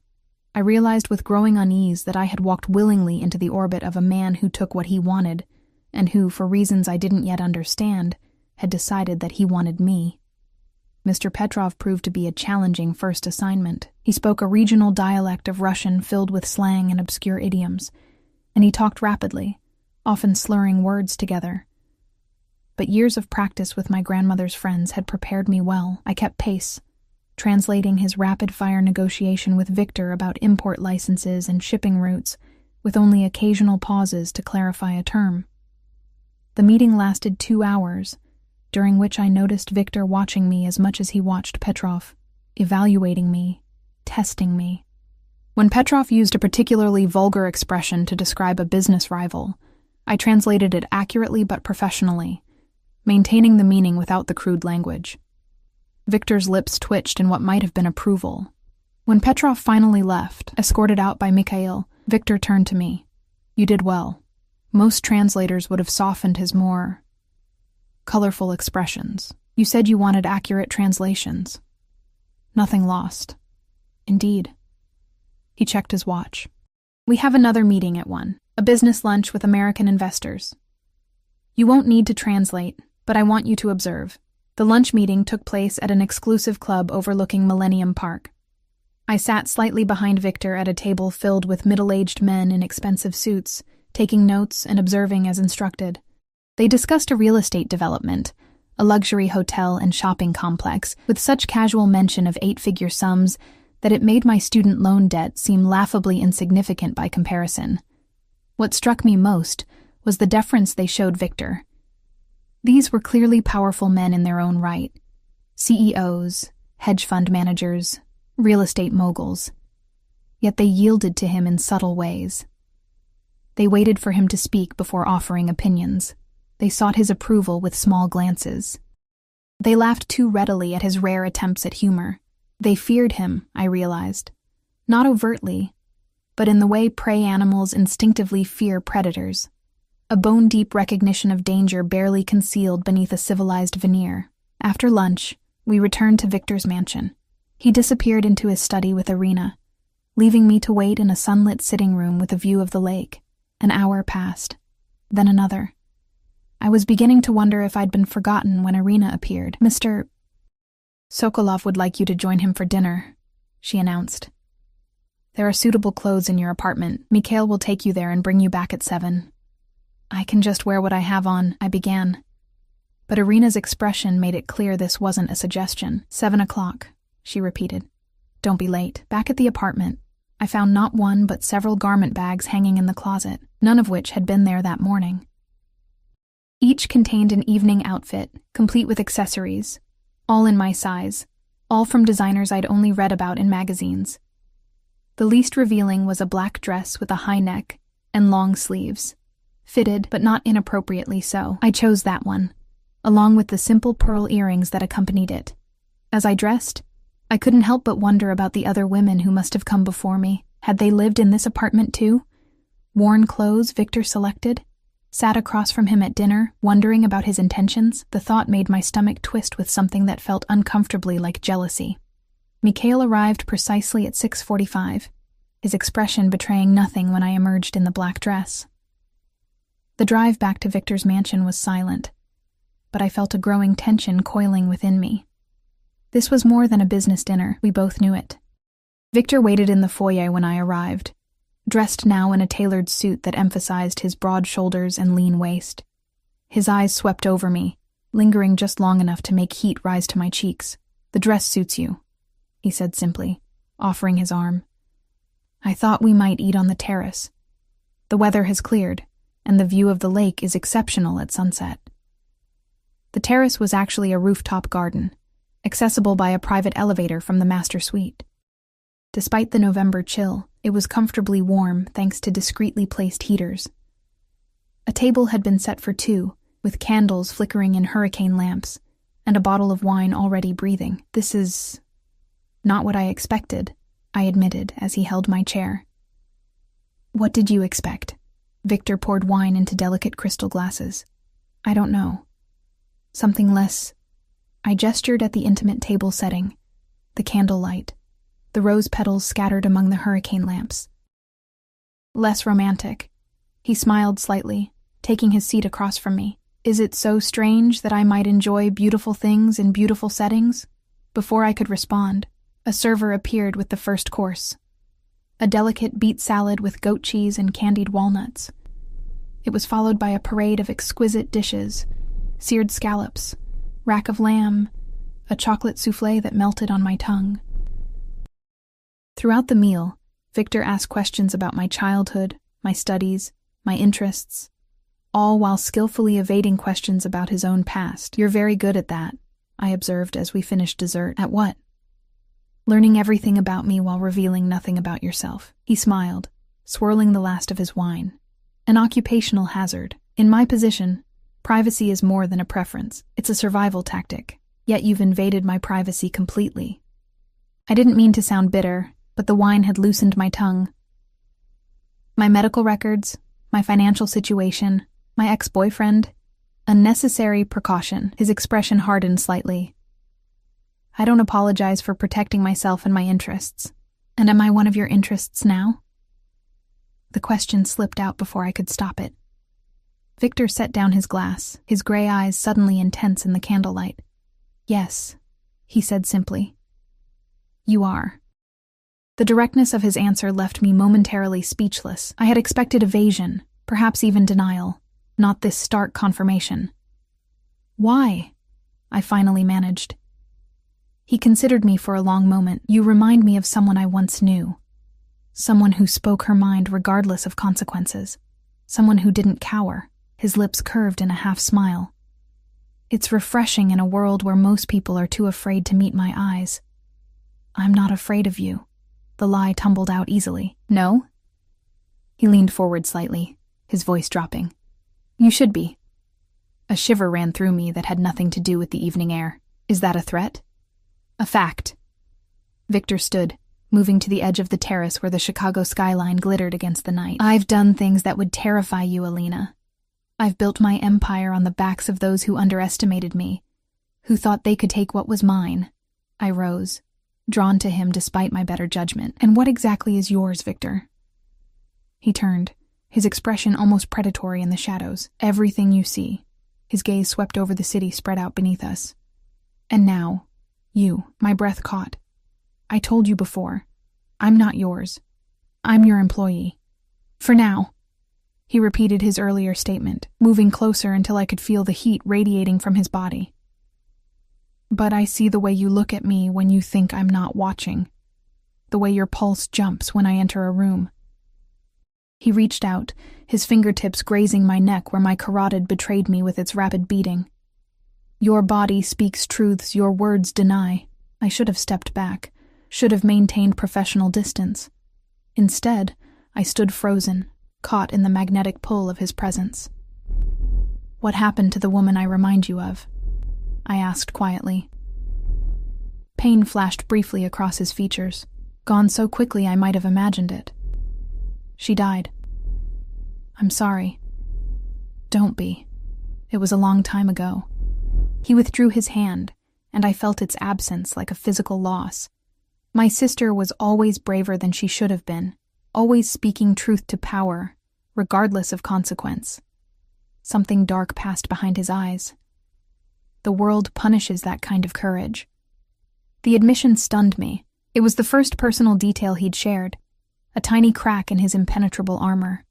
I realized with growing unease that I had walked willingly into the orbit of a man who took what he wanted, and who, for reasons I didn't yet understand, had decided that he wanted me. Mr. Petrov proved to be a challenging first assignment. He spoke a regional dialect of Russian filled with slang and obscure idioms, and he talked rapidly, often slurring words together. But years of practice with my grandmother's friends had prepared me well. I kept pace, translating his rapid-fire negotiation with Victor about import licenses and shipping routes, with only occasional pauses to clarify a term. The meeting lasted 2 hours, during which I noticed Victor watching me as much as he watched Petrov, evaluating me, testing me. When Petrov used a particularly vulgar expression to describe a business rival, I translated it accurately but professionally, maintaining the meaning without the crude language. Victor's lips twitched in what might have been approval. When Petrov finally left, escorted out by Mikhail, Victor turned to me. You did well. Most translators would have softened his more colorful expressions. You said you wanted accurate translations. Nothing lost. Indeed. He checked his watch. We have another meeting at 1, a business lunch with American investors. You won't need to translate, but I want you to observe. The lunch meeting took place at an exclusive club overlooking Millennium Park. I sat slightly behind Victor at a table filled with middle-aged men in expensive suits, taking notes and observing as instructed. They discussed a real estate development, a luxury hotel and shopping complex, with such casual mention of 8-figure sums that it made my student loan debt seem laughably insignificant by comparison. What struck me most was the deference they showed Victor. These were clearly powerful men in their own right. CEOs, hedge fund managers, real estate moguls. Yet they yielded to him in subtle ways. They waited for him to speak before offering opinions. They sought his approval with small glances. They laughed too readily at his rare attempts at humor. They feared him, I realized. Not overtly, but in the way prey animals instinctively fear predators. A bone-deep recognition of danger barely concealed beneath a civilized veneer. After lunch, we returned to Victor's mansion. He disappeared into his study with Irina, leaving me to wait in a sunlit sitting room with a view of the lake. An hour passed, then another. I was beginning to wonder if I'd been forgotten when Irina appeared. Mr. Sokolov would like you to join him for dinner, she announced. There are suitable clothes in your apartment. Mikhail will take you there and bring you back at 7. I can just wear what I have on, I began. But Irina's expression made it clear this wasn't a suggestion. 7 o'clock, she repeated. Don't be late. Back at the apartment, I found not one but several garment bags hanging in the closet, none of which had been there that morning. Each contained an evening outfit, complete with accessories, all in my size, all from designers I'd only read about in magazines. The least revealing was a black dress with a high neck and long sleeves, fitted but not inappropriately so. I chose that one, along with the simple pearl earrings that accompanied it. As I dressed, I couldn't help but wonder about the other women who must have come before me. Had they lived in this apartment too? Worn clothes Victor selected? Sat across from him at dinner, wondering about his intentions? The thought made my stomach twist with something that felt uncomfortably like jealousy. Mikhail arrived precisely at 6:45, his expression betraying nothing when I emerged in the black dress. The drive back to Victor's mansion was silent, but I felt a growing tension coiling within me. This was more than a business dinner, we both knew it. Victor waited in the foyer when I arrived, dressed now in a tailored suit that emphasized his broad shoulders and lean waist. His eyes swept over me, lingering just long enough to make heat rise to my cheeks. The dress suits you, he said simply, offering his arm. I thought we might eat on the terrace. The weather has cleared, and the view of the lake is exceptional at sunset. The terrace was actually a rooftop garden, accessible by a private elevator from the master suite. Despite the November chill, it was comfortably warm thanks to discreetly placed heaters. A table had been set for 2, with candles flickering in hurricane lamps, and a bottle of wine already breathing. This is not what I expected, I admitted as he held my chair. What did you expect? Victor poured wine into delicate crystal glasses. I don't know. Something less. I gestured at the intimate table setting, the candlelight, the rose petals scattered among the hurricane lamps. Less romantic. He smiled slightly, taking his seat across from me. Is it so strange that I might enjoy beautiful things in beautiful settings? Before I could respond, a server appeared with the first course. A delicate beet salad with goat cheese and candied walnuts. It was followed by a parade of exquisite dishes, seared scallops, rack of lamb, a chocolate soufflé that melted on my tongue. Throughout the meal, Victor asked questions about my childhood, my studies, my interests, all while skillfully evading questions about his own past. You're very good at that, I observed as we finished dessert. At what? Learning everything about me while revealing nothing about yourself. He smiled, swirling the last of his wine. An occupational hazard. In my position, privacy is more than a preference. It's a survival tactic. Yet you've invaded my privacy completely. I didn't mean to sound bitter, but the wine had loosened my tongue. My medical records, my financial situation, my ex-boyfriend. A necessary precaution. His expression hardened slightly. I don't apologize for protecting myself and my interests. And am I one of your interests now? The question slipped out before I could stop it. Victor set down his glass, his gray eyes suddenly intense in the candlelight. Yes, he said simply. You are. The directness of his answer left me momentarily speechless. I had expected evasion, perhaps even denial, not this stark confirmation. Why? I finally managed. He considered me for a long moment. You remind me of someone I once knew. Someone who spoke her mind regardless of consequences. Someone who didn't cower, his lips curved in a half-smile. It's refreshing in a world where most people are too afraid to meet my eyes. I'm not afraid of you. The lie tumbled out easily. No? He leaned forward slightly, his voice dropping. You should be. A shiver ran through me that had nothing to do with the evening air. Is that a threat? A fact. Victor stood, moving to the edge of the terrace where the Chicago skyline glittered against the night. I've done things that would terrify you, Alina. I've built my empire on the backs of those who underestimated me, who thought they could take what was mine. I rose, drawn to him despite my better judgment. And what exactly is yours, Victor? He turned, his expression almost predatory in the shadows. Everything you see. His gaze swept over the city spread out beneath us. And now, you, my breath caught. I told you before, I'm not yours. I'm your employee. For now. He repeated his earlier statement, moving closer until I could feel the heat radiating from his body. But I see the way you look at me when you think I'm not watching. The way your pulse jumps when I enter a room. He reached out, his fingertips grazing my neck where my carotid betrayed me with its rapid beating. Your body speaks truths your words deny. I should have stepped back, should have maintained professional distance. Instead, I stood frozen, caught in the magnetic pull of his presence. What happened to the woman I remind you of? I asked quietly. Pain flashed briefly across his features, gone so quickly I might have imagined it. She died. I'm sorry. Don't be. It was a long time ago. He withdrew his hand, and I felt its absence like a physical loss. My sister was always braver than she should have been, always speaking truth to power, regardless of consequence. Something dark passed behind his eyes. The world punishes that kind of courage. The admission stunned me. It was the first personal detail he'd shared, a tiny crack in his impenetrable armor.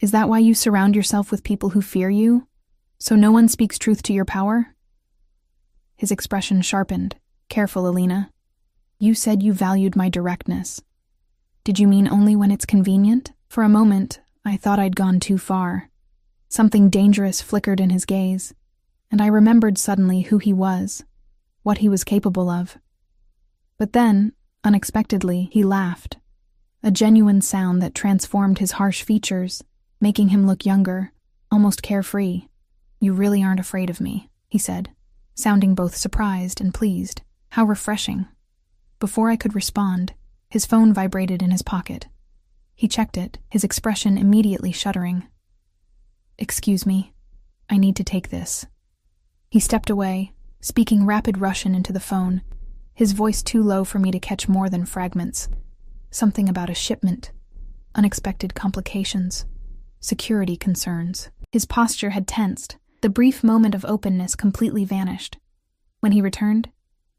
Is that why you surround yourself with people who fear you? So no one speaks truth to your power? His expression sharpened. Careful, Alina. You said you valued my directness. Did you mean only when it's convenient? For a moment, I thought I'd gone too far. Something dangerous flickered in his gaze, and I remembered suddenly who he was, what he was capable of. But then, unexpectedly, he laughed, a genuine sound that transformed his harsh features, making him look younger, almost carefree. You really aren't afraid of me, he said, sounding both surprised and pleased. How refreshing. Before I could respond, his phone vibrated in his pocket. He checked it, his expression immediately shuddering. Excuse me, I need to take this. He stepped away, speaking rapid Russian into the phone, his voice too low for me to catch more than fragments. Something about a shipment, unexpected complications, security concerns. His posture had tensed. The brief moment of openness completely vanished. When he returned,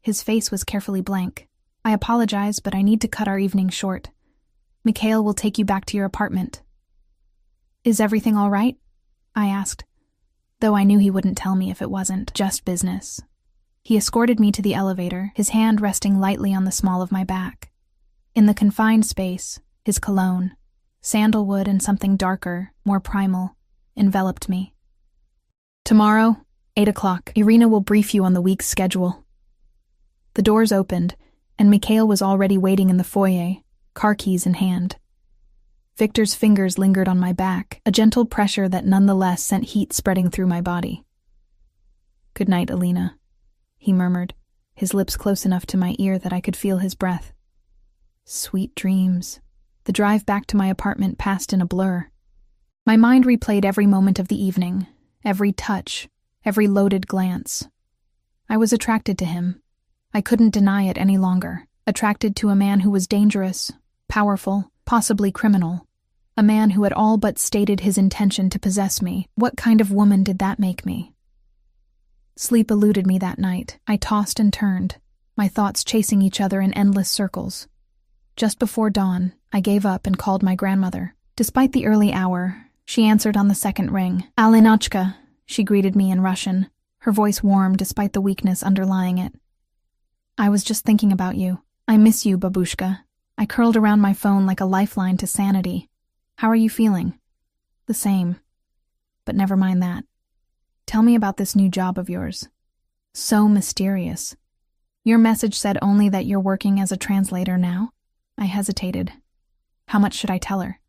his face was carefully blank. I apologize, but I need to cut our evening short. Mikhail will take you back to your apartment. Is everything all right? I asked, though I knew he wouldn't tell me if it wasn't just business. He escorted me to the elevator, his hand resting lightly on the small of my back. In the confined space, his cologne, sandalwood and something darker, more primal, enveloped me. Tomorrow, 8 o'clock, Irina will brief you on the week's schedule. The doors opened, and Mikhail was already waiting in the foyer, car keys in hand. Victor's fingers lingered on my back, a gentle pressure that nonetheless sent heat spreading through my body. Good night, Alina, he murmured, his lips close enough to my ear that I could feel his breath. Sweet dreams. The drive back to my apartment passed in a blur. My mind replayed every moment of the evening, every touch, every loaded glance. I was attracted to him. I couldn't deny it any longer. Attracted to a man who was dangerous, powerful, possibly criminal. A man who had all but stated his intention to possess me. What kind of woman did that make me? Sleep eluded me that night. I tossed and turned, my thoughts chasing each other in endless circles. Just before dawn, I gave up and called my grandmother. Despite the early hour, she answered on the second ring. Alinachka, she greeted me in Russian, her voice warm despite the weakness underlying it. I was just thinking about you. I miss you, babushka. I curled around my phone like a lifeline to sanity. How are you feeling? The same. But never mind that. Tell me about this new job of yours. So mysterious. Your message said only that you're working as a translator now? I hesitated. How much should I tell her?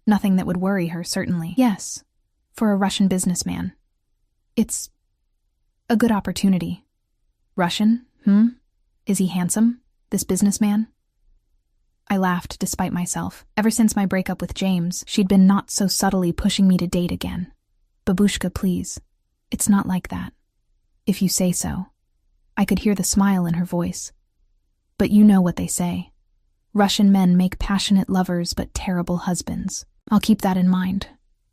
Nothing that would worry her, certainly. Yes, for a Russian businessman. It's a good opportunity. Russian? Is he handsome, this businessman? I laughed despite myself. Ever since my breakup with James, she'd been not so subtly pushing me to date again. Babushka, please. It's not like that. If you say so. I could hear the smile in her voice. But you know what they say. Russian men make passionate lovers but terrible husbands. I'll keep that in mind,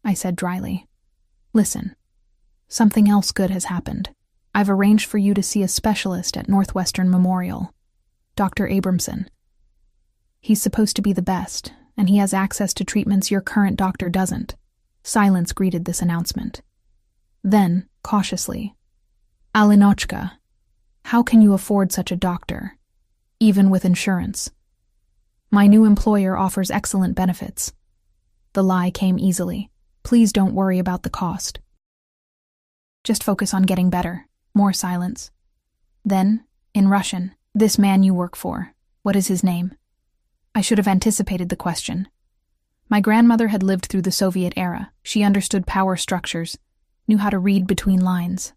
I said dryly. Listen, something else good has happened. I've arranged for you to see a specialist at Northwestern Memorial, Dr. Abramson. He's supposed to be the best, and he has access to treatments your current doctor doesn't. Silence greeted this announcement. Then, cautiously, Alinochka, how can you afford such a doctor, even with insurance? My new employer offers excellent benefits. The lie came easily. Please don't worry about the cost. Just focus on getting better. More silence. Then, in Russian, this man you work for, what is his name? I should have anticipated the question. My grandmother had lived through the Soviet era. She understood power structures, knew how to read between lines.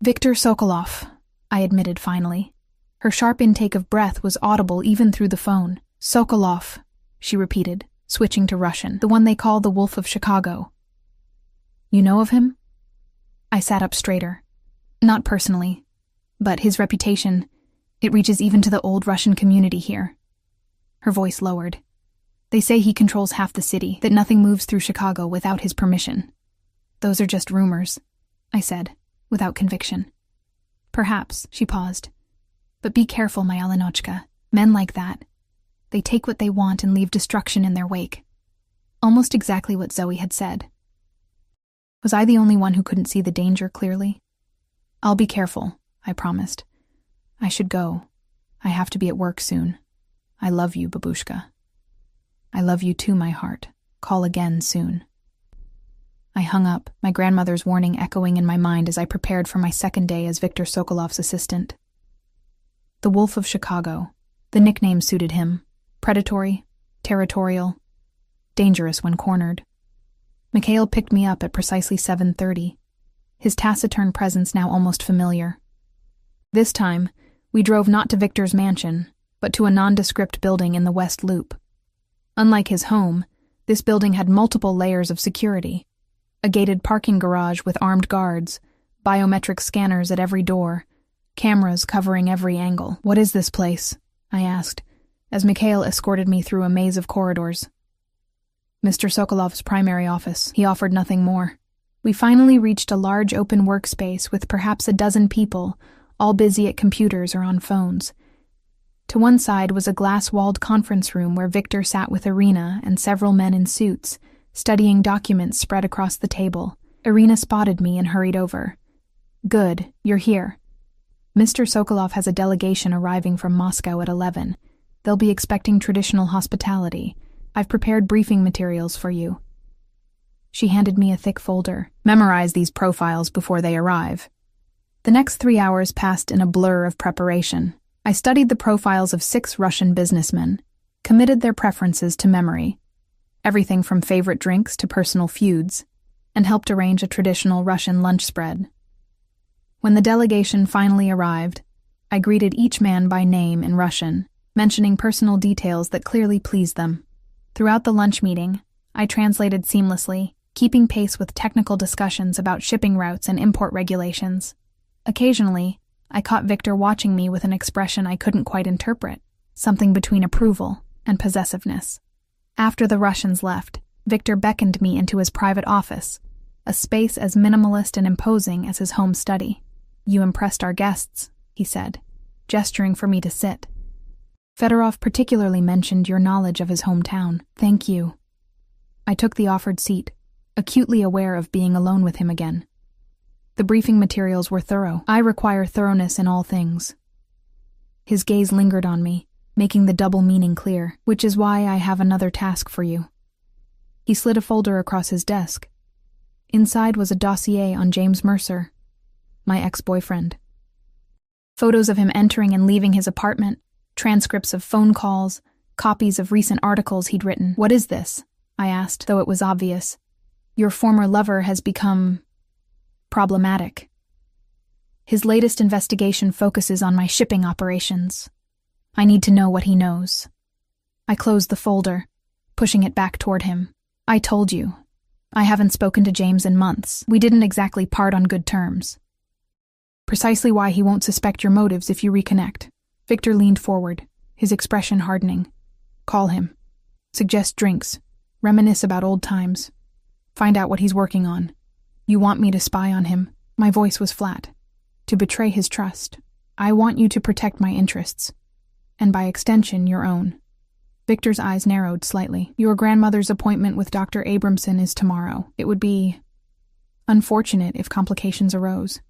Viktor Sokolov, I admitted finally. Her sharp intake of breath was audible even through the phone. Sokolov, she repeated, switching to Russian, the one they call the Wolf of Chicago. You know of him? I sat up straighter. Not personally, but his reputation, it reaches even to the old Russian community here. Her voice lowered. They say he controls half the city, that nothing moves through Chicago without his permission. Those are just rumors, I said, without conviction. Perhaps, she paused. But be careful, my Alinochka. Men like that. They take what they want and leave destruction in their wake. Almost exactly what Zoe had said. Was I the only one who couldn't see the danger clearly? I'll be careful, I promised. I should go. I have to be at work soon. I love you, Babushka. I love you too, my heart. Call again soon. I hung up, my grandmother's warning echoing in my mind as I prepared for my second day as Viktor Sokolov's assistant. The Wolf of Chicago. The nickname suited him. Predatory, territorial, dangerous when cornered. Mikhail picked me up at precisely 7:30. His taciturn presence now almost familiar. This time, we drove not to Victor's mansion, but to a nondescript building in the West Loop. Unlike his home, this building had multiple layers of security. A gated parking garage with armed guards, biometric scanners at every door, cameras covering every angle. What is this place? I asked, as Mikhail escorted me through a maze of corridors. Mr. Sokolov's primary office. He offered nothing more. We finally reached a large open workspace with perhaps a dozen people, all busy at computers or on phones. To one side was a glass-walled conference room where Victor sat with Irina and several men in suits, studying documents spread across the table. Irina spotted me and hurried over. Good, you're here. Mr. Sokolov has a delegation arriving from Moscow at 11. They'll be expecting traditional hospitality. I've prepared briefing materials for you. She handed me a thick folder. Memorize these profiles before they arrive. The next 3 hours passed in a blur of preparation. I studied the profiles of 6 Russian businessmen, committed their preferences to memory, everything from favorite drinks to personal feuds, and helped arrange a traditional Russian lunch spread. When the delegation finally arrived, I greeted each man by name in Russian, mentioning personal details that clearly pleased them. Throughout the lunch meeting, I translated seamlessly, keeping pace with technical discussions about shipping routes and import regulations. Occasionally, I caught Victor watching me with an expression I couldn't quite interpret, something between approval and possessiveness. After the Russians left, Victor beckoned me into his private office, a space as minimalist and imposing as his home study. You impressed our guests, he said, gesturing for me to sit. Fedorov particularly mentioned your knowledge of his hometown. Thank you. I took the offered seat, acutely aware of being alone with him again. The briefing materials were thorough. I require thoroughness in all things. His gaze lingered on me, making the double meaning clear, which is why I have another task for you. He slid a folder across his desk. Inside was a dossier on James Mercer, my ex-boyfriend. Photos of him entering and leaving his apartment, transcripts of phone calls, copies of recent articles he'd written. What is this? I asked, though it was obvious. Your former lover has become problematic. His latest investigation focuses on my shipping operations. I need to know what he knows. I closed the folder, pushing it back toward him. I told you. I haven't spoken to James in months. We didn't exactly part on good terms. Precisely why he won't suspect your motives if you reconnect. Victor leaned forward, his expression hardening. Call him. Suggest drinks. Reminisce about old times. Find out what he's working on. You want me to spy on him? My voice was flat. To betray his trust. I want you to protect my interests. And by extension, your own. Victor's eyes narrowed slightly. Your grandmother's appointment with Dr. Abramson is tomorrow. It would be unfortunate if complications arose.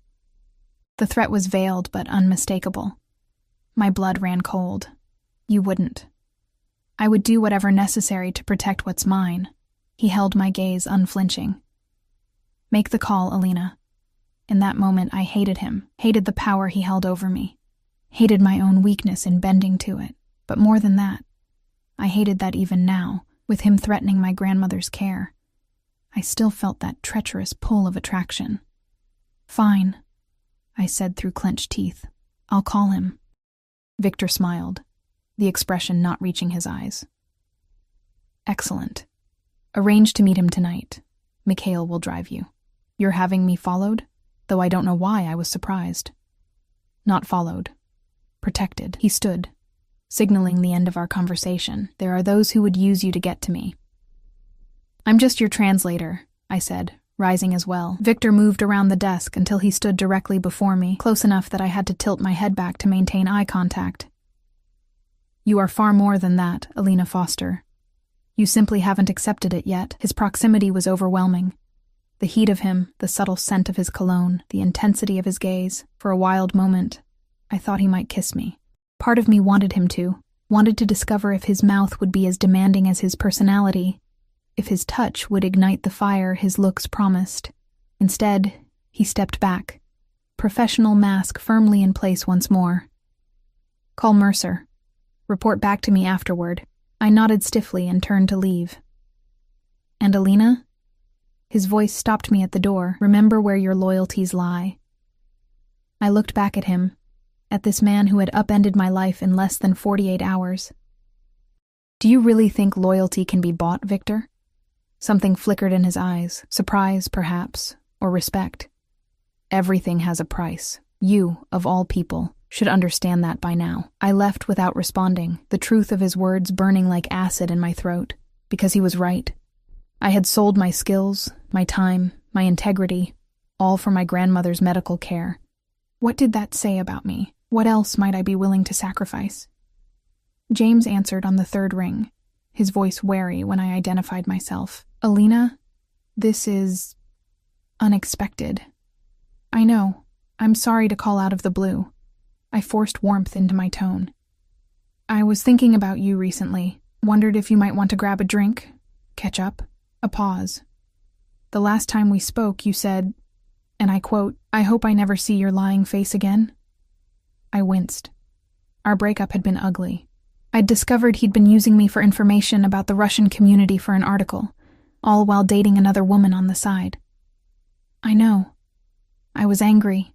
The threat was veiled but unmistakable. My blood ran cold. You wouldn't. I would do whatever necessary to protect what's mine. He held my gaze unflinching. Make the call, Alina. In that moment, I hated him, hated the power he held over me, hated my own weakness in bending to it. But more than that, I hated that even now, with him threatening my grandmother's care, I still felt that treacherous pull of attraction. Fine, I said through clenched teeth. I'll call him. Victor smiled, the expression not reaching his eyes. Excellent. Arrange to meet him tonight. Mikhail will drive you. You're having me followed? Though I don't know why I was surprised. Not followed. Protected. He stood, signaling the end of our conversation. There are those who would use you to get to me. I'm just your translator, I said, rising as well. Victor moved around the desk until he stood directly before me, close enough that I had to tilt my head back to maintain eye contact. You are far more than that, Alina Foster. You simply haven't accepted it yet. His proximity was overwhelming. The heat of him, the subtle scent of his cologne, the intensity of his gaze. For a wild moment, I thought he might kiss me. Part of me wanted him to, wanted to discover if his mouth would be as demanding as his personality, if his touch would ignite the fire his looks promised. Instead, he stepped back, professional mask firmly in place once more. Call Mercer. Report back to me afterward. I nodded stiffly and turned to leave. And Alina? His voice stopped me at the door. Remember where your loyalties lie. I looked back at him, at this man who had upended my life in less than 48 hours. Do you really think loyalty can be bought, Victor? Something flickered in his eyes, surprise, perhaps, or respect. Everything has a price. You, of all people, should understand that by now. I left without responding, the truth of his words burning like acid in my throat, because he was right. I had sold my skills, my time, my integrity, all for my grandmother's medical care. What did that say about me? What else might I be willing to sacrifice? James answered on the third ring, his voice wary when I identified myself. Alina, this is unexpected. I know. I'm sorry to call out of the blue. I forced warmth into my tone. I was thinking about you recently. Wondered if you might want to grab a drink, catch up. A pause. The last time we spoke, you said, and I quote, I hope I never see your lying face again. I winced. Our breakup had been ugly. I'd discovered he'd been using me for information about the Russian community for an article, all while dating another woman on the side. I know. I was angry.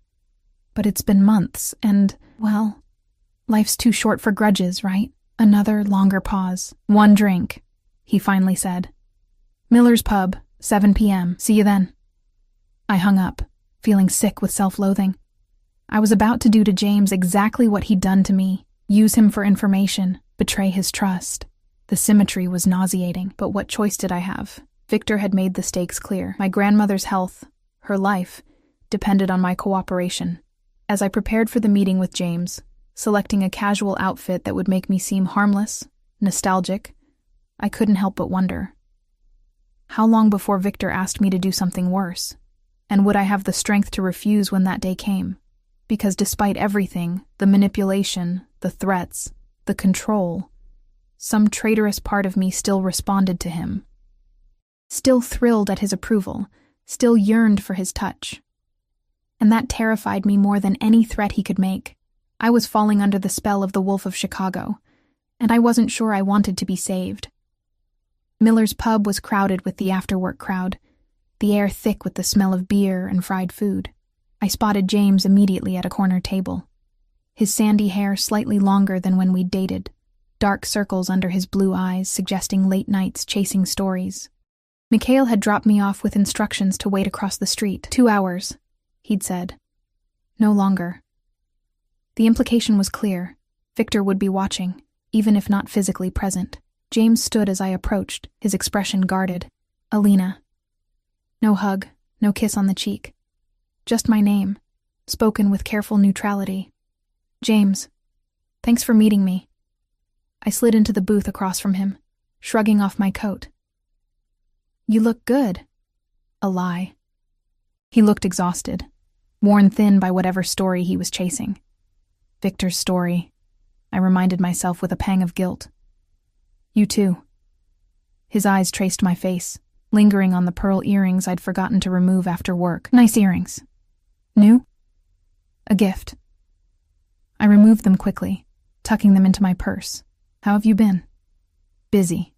But it's been months, and, well, life's too short for grudges, right? Another longer pause. One drink, he finally said. Miller's Pub, 7 p.m. See you then. I hung up, feeling sick with self-loathing. I was about to do to James exactly what he'd done to me, use him for information, betray his trust. The symmetry was nauseating, but what choice did I have? Victor had made the stakes clear. My grandmother's health, her life, depended on my cooperation. As I prepared for the meeting with James, selecting a casual outfit that would make me seem harmless, nostalgic, I couldn't help but wonder. How long before Victor asked me to do something worse? And would I have the strength to refuse when that day came? Because despite everything, the manipulation, the threats, the control, some traitorous part of me still responded to him. Still thrilled at his approval, still yearned for his touch. And that terrified me more than any threat he could make. I was falling under the spell of the Wolf of Chicago, and I wasn't sure I wanted to be saved. Miller's Pub was crowded with the after-work crowd, the air thick with the smell of beer and fried food. I spotted James immediately at a corner table. His sandy hair slightly longer than when we'd dated, dark circles under his blue eyes suggesting late nights chasing stories. Mikhail had dropped me off with instructions to wait across the street. 2 hours, he'd said. No longer. The implication was clear. Victor would be watching, even if not physically present. James stood as I approached, his expression guarded. Alina. No hug, no kiss on the cheek. Just my name, spoken with careful neutrality. James. Thanks for meeting me. I slid into the booth across from him, shrugging off my coat. You look good. A lie. He looked exhausted, worn thin by whatever story he was chasing. Victor's story, I reminded myself with a pang of guilt. You too. His eyes traced my face, lingering on the pearl earrings I'd forgotten to remove after work. Nice earrings. New? A gift. I removed them quickly, tucking them into my purse. How have you been? Busy.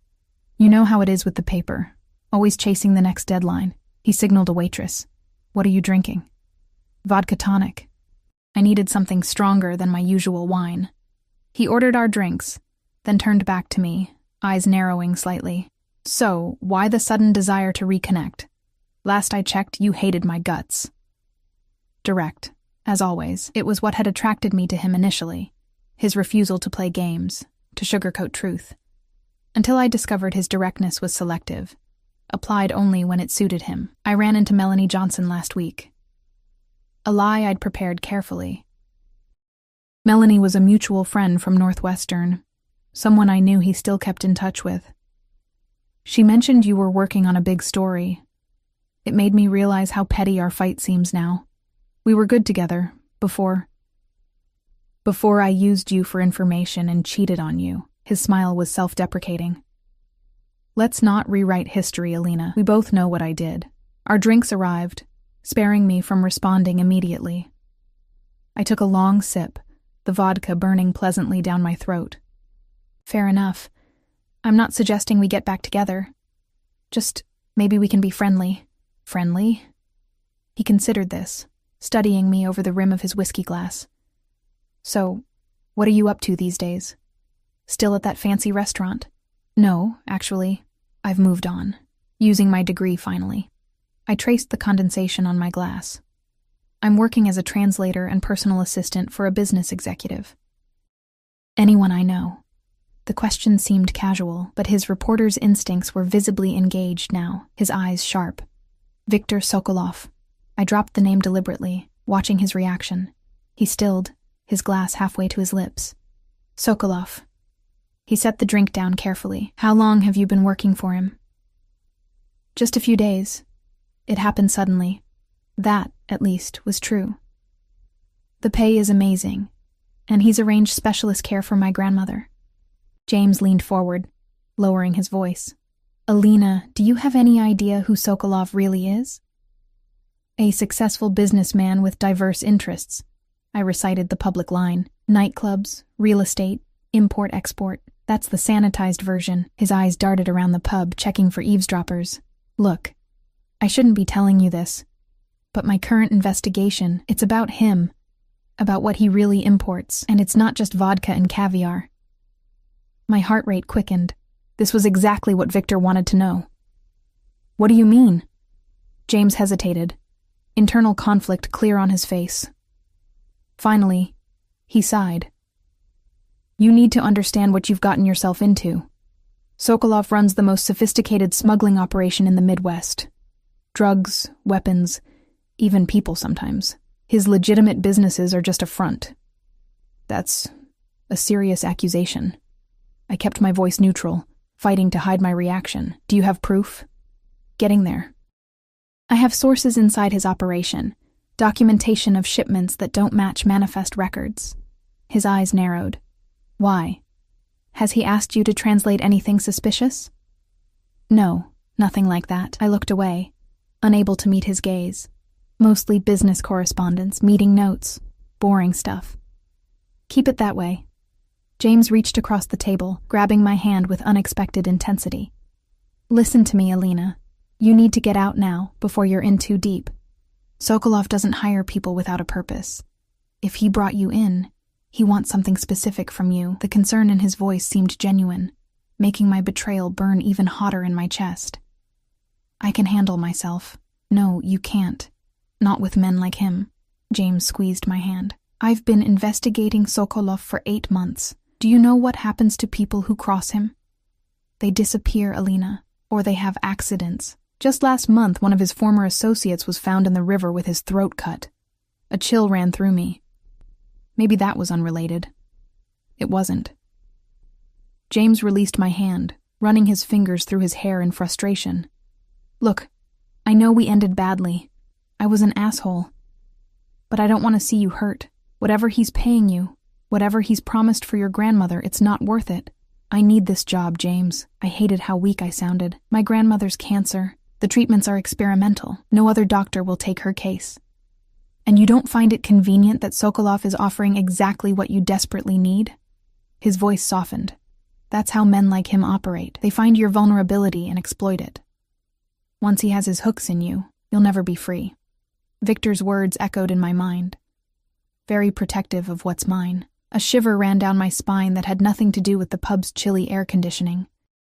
You know how it is with the paper, always chasing the next deadline. He signaled a waitress. What are you drinking? Vodka tonic. I needed something stronger than my usual wine. He ordered our drinks, then turned back to me, eyes narrowing slightly. So, why the sudden desire to reconnect? Last I checked, you hated my guts. Direct, as always. It was what had attracted me to him initially. His refusal to play games, to sugarcoat truth. Until I discovered his directness was selective, applied only when it suited him. I ran into Melanie Johnson last week. A lie I'd prepared carefully. Melanie was a mutual friend from Northwestern, someone I knew he still kept in touch with. She mentioned you were working on a big story. It made me realize how petty our fight seems now. We were good together, before I used you for information and cheated on you. His smile was self-deprecating. Let's not rewrite history, Alina. We both know what I did. Our drinks arrived, sparing me from responding immediately. I took a long sip, the vodka burning pleasantly down my throat. Fair enough. I'm not suggesting we get back together. Just maybe we can be friendly. Friendly? He considered this, studying me over the rim of his whiskey glass. So, what are you up to these days? Still at that fancy restaurant? No, actually, I've moved on. Using my degree finally. I traced the condensation on my glass. I'm working as a translator and personal assistant for a business executive. Anyone I know. The question seemed casual, but his reporter's instincts were visibly engaged now, his eyes sharp. Viktor Sokolov. I dropped the name deliberately, watching his reaction. He stilled, his glass halfway to his lips. Sokolov. He set the drink down carefully. How long have you been working for him? Just a few days. It happened suddenly. That, at least, was true. The pay is amazing, and he's arranged specialist care for my grandmother. James leaned forward, lowering his voice. Alina, do you have any idea who Sokolov really is? A successful businessman with diverse interests. I recited the public line. Nightclubs, real estate, import-export. That's the sanitized version. His eyes darted around the pub, checking for eavesdroppers. Look, I shouldn't be telling you this, but my current investigation, it's about him, about what he really imports, and it's not just vodka and caviar. My heart rate quickened. This was exactly what Victor wanted to know. What do you mean? James hesitated, internal conflict clear on his face. Finally, he sighed. You need to understand what you've gotten yourself into. Sokolov runs the most sophisticated smuggling operation in the Midwest. Drugs, weapons, even people sometimes. His legitimate businesses are just a front. That's a serious accusation. I kept my voice neutral, fighting to hide my reaction. Do you have proof? Getting there. I have sources inside his operation, documentation of shipments that don't match manifest records. His eyes narrowed. Why? Has he asked you to translate anything suspicious? No, nothing like that. I looked away, unable to meet his gaze. Mostly business correspondence, meeting notes, boring stuff. Keep it that way. James reached across the table, grabbing my hand with unexpected intensity. Listen to me, Alina. You need to get out now, before you're in too deep. Sokolov doesn't hire people without a purpose. If he brought you in, he wants something specific from you." The concern in his voice seemed genuine, making my betrayal burn even hotter in my chest. "I can handle myself." "No, you can't. Not with men like him." James squeezed my hand. "I've been investigating Sokolov for 8 months. Do you know what happens to people who cross him? They disappear, Alina, or they have accidents. Just last month, one of his former associates was found in the river with his throat cut. A chill ran through me. Maybe that was unrelated. It wasn't." James released my hand, running his fingers through his hair in frustration. "Look, I know we ended badly. I was an asshole. But I don't want to see you hurt. Whatever he's paying you, whatever he's promised for your grandmother, it's not worth it. I need this job, James." I hated how weak I sounded. "My grandmother's cancer. The treatments are experimental. No other doctor will take her case. And you don't find it convenient that Sokolov is offering exactly what you desperately need?" His voice softened. "That's how men like him operate. They find your vulnerability and exploit it. Once he has his hooks in you, you'll never be free." Victor's words echoed in my mind. Very protective of what's mine. A shiver ran down my spine that had nothing to do with the pub's chilly air conditioning.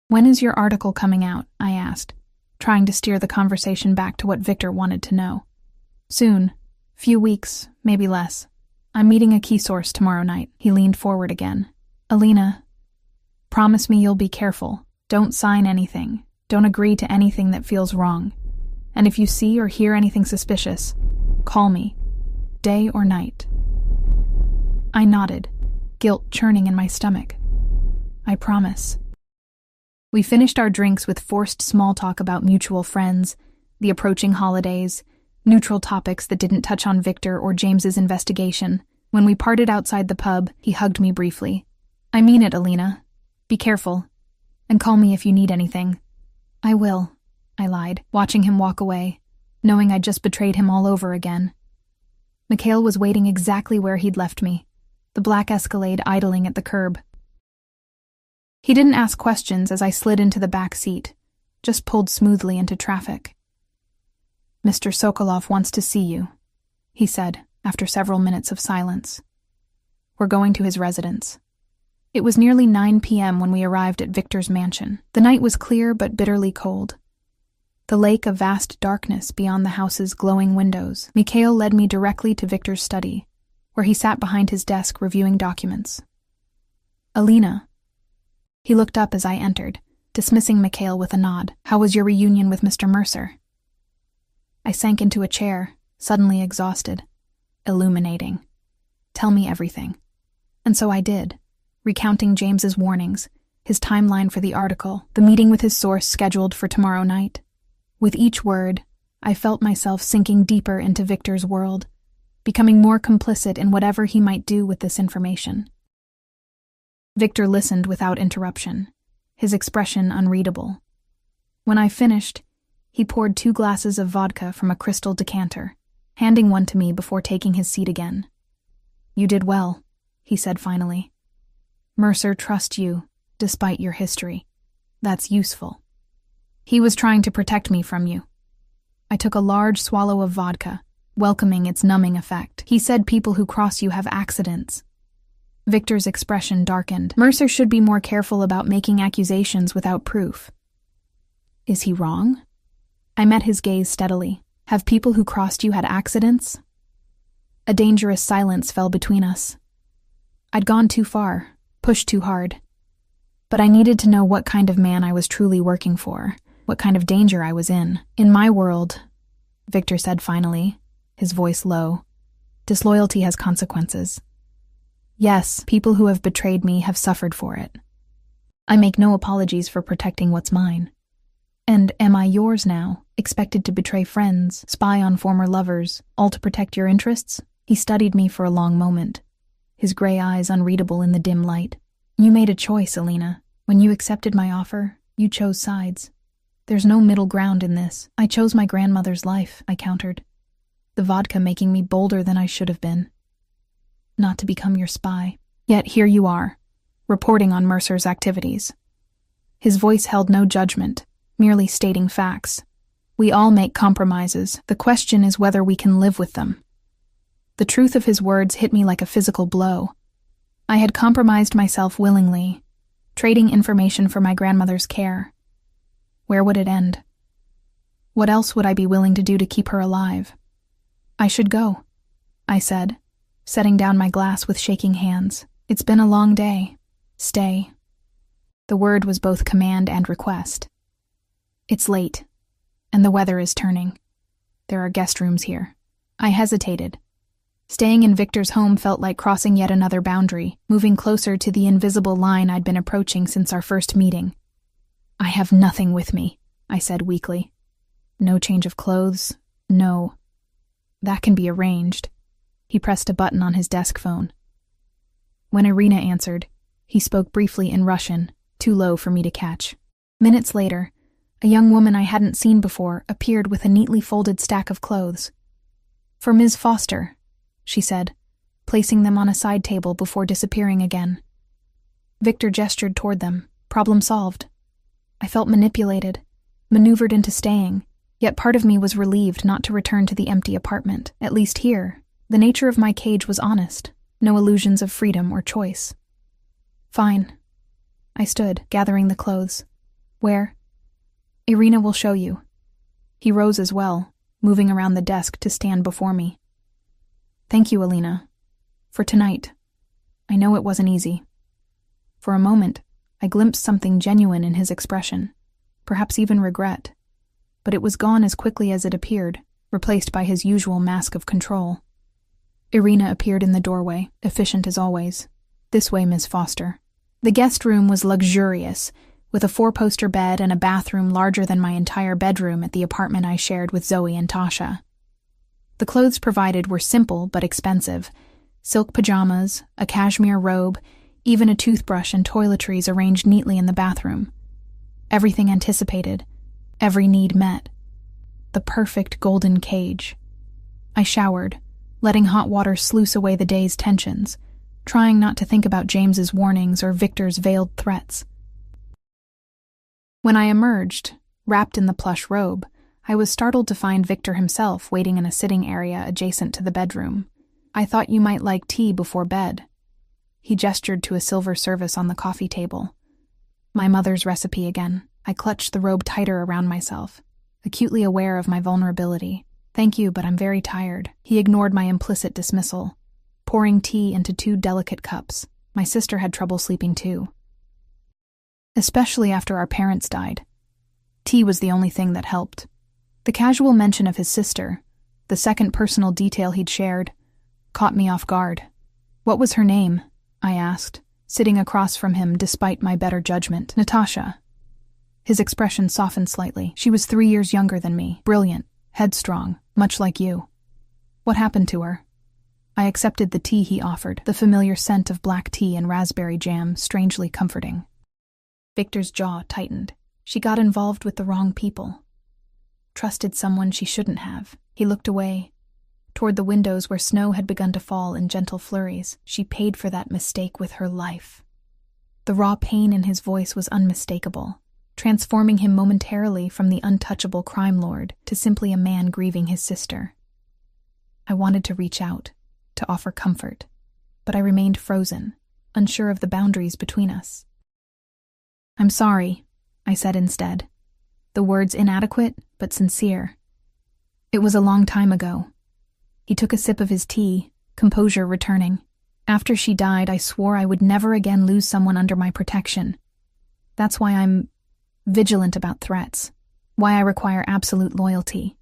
"When is your article coming out?" I asked, trying to steer the conversation back to what Victor wanted to know. "Soon. Few weeks, maybe less. I'm meeting a key source tomorrow night." He leaned forward again. "Alina, promise me you'll be careful. Don't sign anything. Don't agree to anything that feels wrong. And if you see or hear anything suspicious, call me, day or night." I nodded, guilt churning in my stomach. "I promise." We finished our drinks with forced small talk about mutual friends, the approaching holidays, neutral topics that didn't touch on Victor or James's investigation. When we parted outside the pub, he hugged me briefly. "I mean it, Alina. Be careful. And call me if you need anything." "I will," I lied, watching him walk away, knowing I'd just betrayed him all over again. Mikhail was waiting exactly where he'd left me, the black Escalade idling at the curb. He didn't ask questions as I slid into the back seat, just pulled smoothly into traffic. "Mr. Sokolov wants to see you," he said, after several minutes of silence. "We're going to his residence." It was nearly 9 p.m. when we arrived at Victor's mansion. The night was clear but bitterly cold. The lake a vast darkness beyond the house's glowing windows. Mikhail led me directly to Victor's study, where he sat behind his desk reviewing documents. "Alina." He looked up as I entered, dismissing Mikhail with a nod. "How was your reunion with Mr. Mercer?" I sank into a chair, suddenly exhausted. Illuminating. "Tell me everything." And so I did, recounting James's warnings, his timeline for the article, the meeting with his source scheduled for tomorrow night. With each word, I felt myself sinking deeper into Victor's world, becoming more complicit in whatever he might do with this information. Victor listened without interruption, his expression unreadable. When I finished, he poured 2 glasses of vodka from a crystal decanter, handing one to me before taking his seat again. "You did well," he said finally. "Mercer trusts you, despite your history. That's useful. He was trying to protect me from you." I took a large swallow of vodka, welcoming its numbing effect. "He said people who cross you have accidents." Victor's expression darkened. "Mercer should be more careful about making accusations without proof." "Is he wrong?" I met his gaze steadily. "Have people who crossed you had accidents?" A dangerous silence fell between us. I'd gone too far, pushed too hard. But I needed to know what kind of man I was truly working for, what kind of danger I was in. "In my world," Victor said finally, his voice low, "disloyalty has consequences. Yes, people who have betrayed me have suffered for it. I make no apologies for protecting what's mine. And am I yours now, expected to betray friends, spy on former lovers, all to protect your interests?" He studied me for a long moment, his gray eyes unreadable in the dim light. "You made a choice, Alina. When you accepted my offer, you chose sides. There's no middle ground in this. I chose my grandmother's life," I countered, the vodka making me bolder than I should have been. "Not to become your spy. Yet here you are, reporting on Mercer's activities." His voice held no judgment, merely stating facts. We all make compromises. The question is whether we can live with them. The truth of his words hit me like a physical blow. I had compromised myself willingly, trading information for my grandmother's care. Where would it end? What else would I be willing to do to keep her alive? I should go, I said, setting down my glass with shaking hands. It's been a long day. Stay. The word was both command and request. It's late, and the weather is turning. There are guest rooms here. I hesitated. Staying in Victor's home felt like crossing yet another boundary, moving closer to the invisible line I'd been approaching since our first meeting. I have nothing with me, I said weakly. No change of clothes, no. That can be arranged. He pressed a button on his desk phone. When Irina answered, he spoke briefly in Russian, too low for me to catch. Minutes later, a young woman I hadn't seen before appeared with a neatly folded stack of clothes. For Ms. Foster, she said, placing them on a side table before disappearing again. Victor gestured toward them. Problem solved. I felt manipulated, maneuvered into staying, yet part of me was relieved not to return to the empty apartment. At least here, the nature of my cage was honest, no illusions of freedom or choice. Fine. I stood, gathering the clothes. Where? Irina will show you. He rose as well, moving around the desk to stand before me. Thank you, Alina. For tonight. I know it wasn't easy. For a moment, I glimpsed something genuine in his expression, perhaps even regret. But it was gone as quickly as it appeared, replaced by his usual mask of control. Irina appeared in the doorway, efficient as always. This way, Miss Foster. The guest room was luxurious, with a 4-poster bed and a bathroom larger than my entire bedroom at the apartment I shared with Zoe and Tasha. The clothes provided were simple but expensive. Silk pajamas, a cashmere robe, even a toothbrush and toiletries arranged neatly in the bathroom. Everything anticipated, every need met. The perfect golden cage. I showered, letting hot water sluice away the day's tensions, trying not to think about James's warnings or Victor's veiled threats. When I emerged, wrapped in the plush robe, I was startled to find Victor himself waiting in a sitting area adjacent to the bedroom. I thought you might like tea before bed. He gestured to a silver service on the coffee table. My mother's recipe again. I clutched the robe tighter around myself, acutely aware of my vulnerability. Thank you, but I'm very tired. He ignored my implicit dismissal, pouring tea into 2 delicate cups. My sister had trouble sleeping too, especially after our parents died. Tea was the only thing that helped. The casual mention of his sister, the second personal detail he'd shared, caught me off guard. What was her name? I asked, sitting across from him despite my better judgment. Natasha. His expression softened slightly. She was 3 years younger than me, brilliant, headstrong, much like you. What happened to her? I accepted the tea he offered, the familiar scent of black tea and raspberry jam, strangely comforting. Victor's jaw tightened. She got involved with the wrong people. Trusted someone she shouldn't have. He looked away, toward the windows where snow had begun to fall in gentle flurries. She paid for that mistake with her life. The raw pain in his voice was unmistakable, transforming him momentarily from the untouchable crime lord to simply a man grieving his sister. I wanted to reach out, to offer comfort, but I remained frozen, unsure of the boundaries between us. I'm sorry, I said instead, the words inadequate but sincere. It was a long time ago. He took a sip of his tea, composure returning. After she died, I swore I would never again lose someone under my protection. That's why I'm vigilant about threats, why I require absolute loyalty.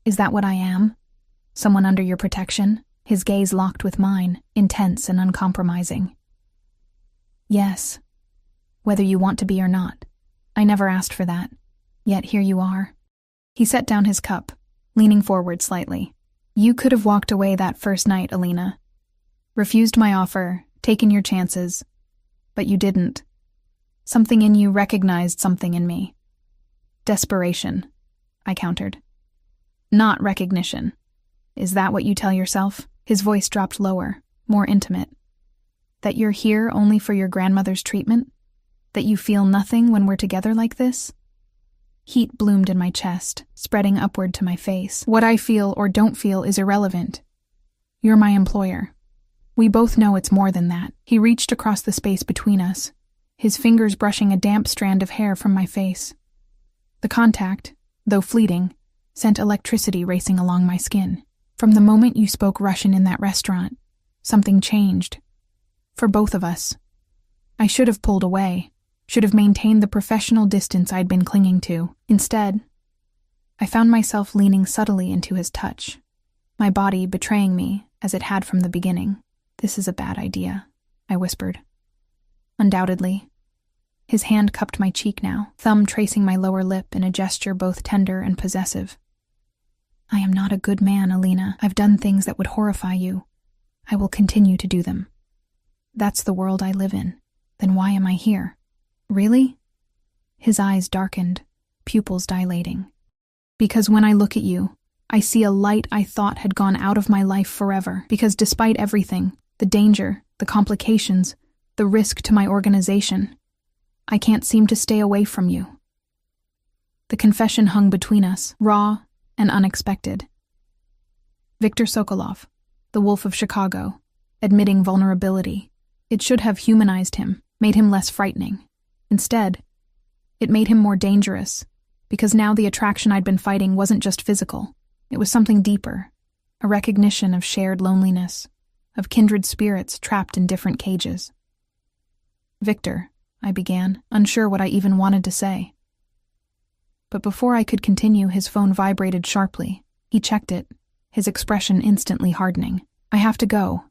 Is that what I am? Someone under your protection? His gaze locked with mine, intense and uncompromising. Yes, whether you want to be or not. I never asked for that, yet here you are. He set down his cup, leaning forward slightly. You could have walked away that first night, Alina. Refused my offer, taken your chances, but you didn't. Something in you recognized something in me. Desperation, I countered. Not recognition. Is that what you tell yourself? His voice dropped lower, more intimate. That you're here only for your grandmother's treatment? That you feel nothing when we're together like this? Heat bloomed in my chest, spreading upward to my face. What I feel or don't feel is irrelevant. You're my employer. We both know it's more than that. He reached across the space between us, his fingers brushing a damp strand of hair from my face. The contact, though fleeting, sent electricity racing along my skin. From the moment you spoke Russian in that restaurant, something changed. For both of us. I should have pulled away, should have maintained the professional distance I'd been clinging to. Instead, I found myself leaning subtly into his touch, my body betraying me as it had from the beginning. This is a bad idea, I whispered. Undoubtedly. His hand cupped my cheek now, thumb tracing my lower lip in a gesture both tender and possessive. I am not a good man, Alina. I've done things that would horrify you. I will continue to do them. That's the world I live in. Then why am I here? Really? His eyes darkened, pupils dilating. Because when I look at you, I see a light I thought had gone out of my life forever. Because despite everything, the danger, the complications, the risk to my organization, I can't seem to stay away from you. The confession hung between us, raw and unexpected. Viktor Sokolov, the Wolf of Chicago, admitting vulnerability. It should have humanized him, made him less frightening. Instead, it made him more dangerous, because now the attraction I'd been fighting wasn't just physical. It was something deeper, a recognition of shared loneliness, of kindred spirits trapped in different cages. Victor, I began, unsure what I even wanted to say. But before I could continue, his phone vibrated sharply. He checked it, his expression instantly hardening. I have to go.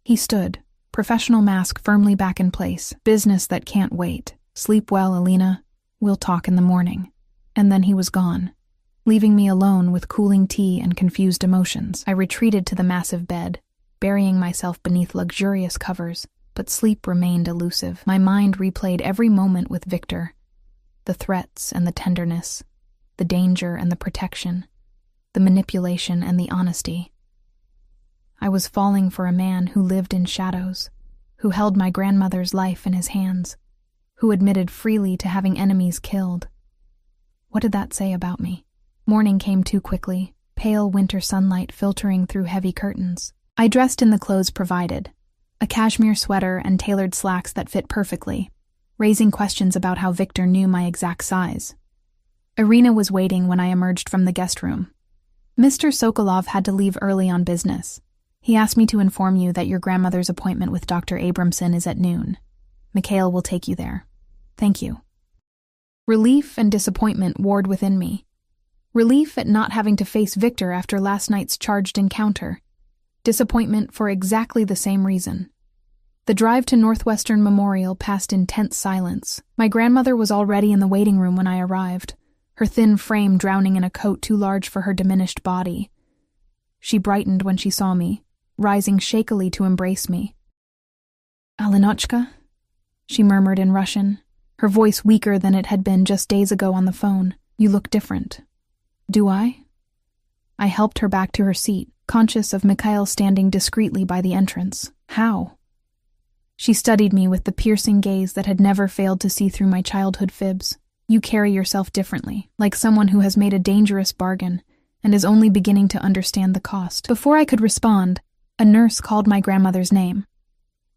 He stood, professional mask firmly back in place. Business that can't wait. Sleep well, Alina. We'll talk in the morning. And then he was gone, leaving me alone with cooling tea and confused emotions. I retreated to the massive bed, burying myself beneath luxurious covers, but sleep remained elusive. My mind replayed every moment with Victor. The threats and the tenderness, the danger and the protection, the manipulation and the honesty. I was falling for a man who lived in shadows, who held my grandmother's life in his hands, who admitted freely to having enemies killed. What did that say about me? Morning came too quickly, pale winter sunlight filtering through heavy curtains. I dressed in the clothes provided, a cashmere sweater and tailored slacks that fit perfectly, raising questions about how Victor knew my exact size. Irina was waiting when I emerged from the guest room. Mr. Sokolov had to leave early on business. He asked me to inform you that your grandmother's appointment with Dr. Abramson is at noon. Mikhail will take you there. Thank you. Relief and disappointment warred within me. Relief at not having to face Victor after last night's charged encounter. Disappointment for exactly the same reason. The drive to Northwestern Memorial passed in tense silence. My grandmother was already in the waiting room when I arrived, her thin frame drowning in a coat too large for her diminished body. She brightened when she saw me, rising shakily to embrace me. "Alinochka?" she murmured in Russian, her voice weaker than it had been just days ago on the phone. "You look different." "Do I?" I helped her back to her seat, conscious of Mikhail standing discreetly by the entrance. "How?" She studied me with the piercing gaze that had never failed to see through my childhood fibs. "You carry yourself differently, like someone who has made a dangerous bargain and is only beginning to understand the cost." Before I could respond, a nurse called my grandmother's name.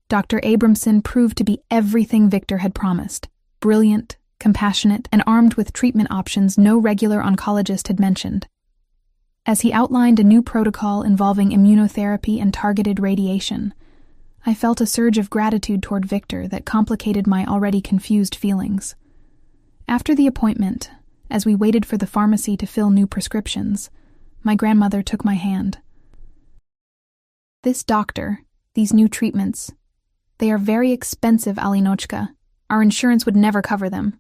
Dr. Abramson proved to be everything Victor had promised. Brilliant, compassionate, and armed with treatment options no regular oncologist had mentioned. As he outlined a new protocol involving immunotherapy and targeted radiation, I felt a surge of gratitude toward Victor that complicated my already confused feelings. After the appointment, as we waited for the pharmacy to fill new prescriptions, my grandmother took my hand. "This doctor, these new treatments, they are very expensive, Alinochka. Our insurance would never cover them."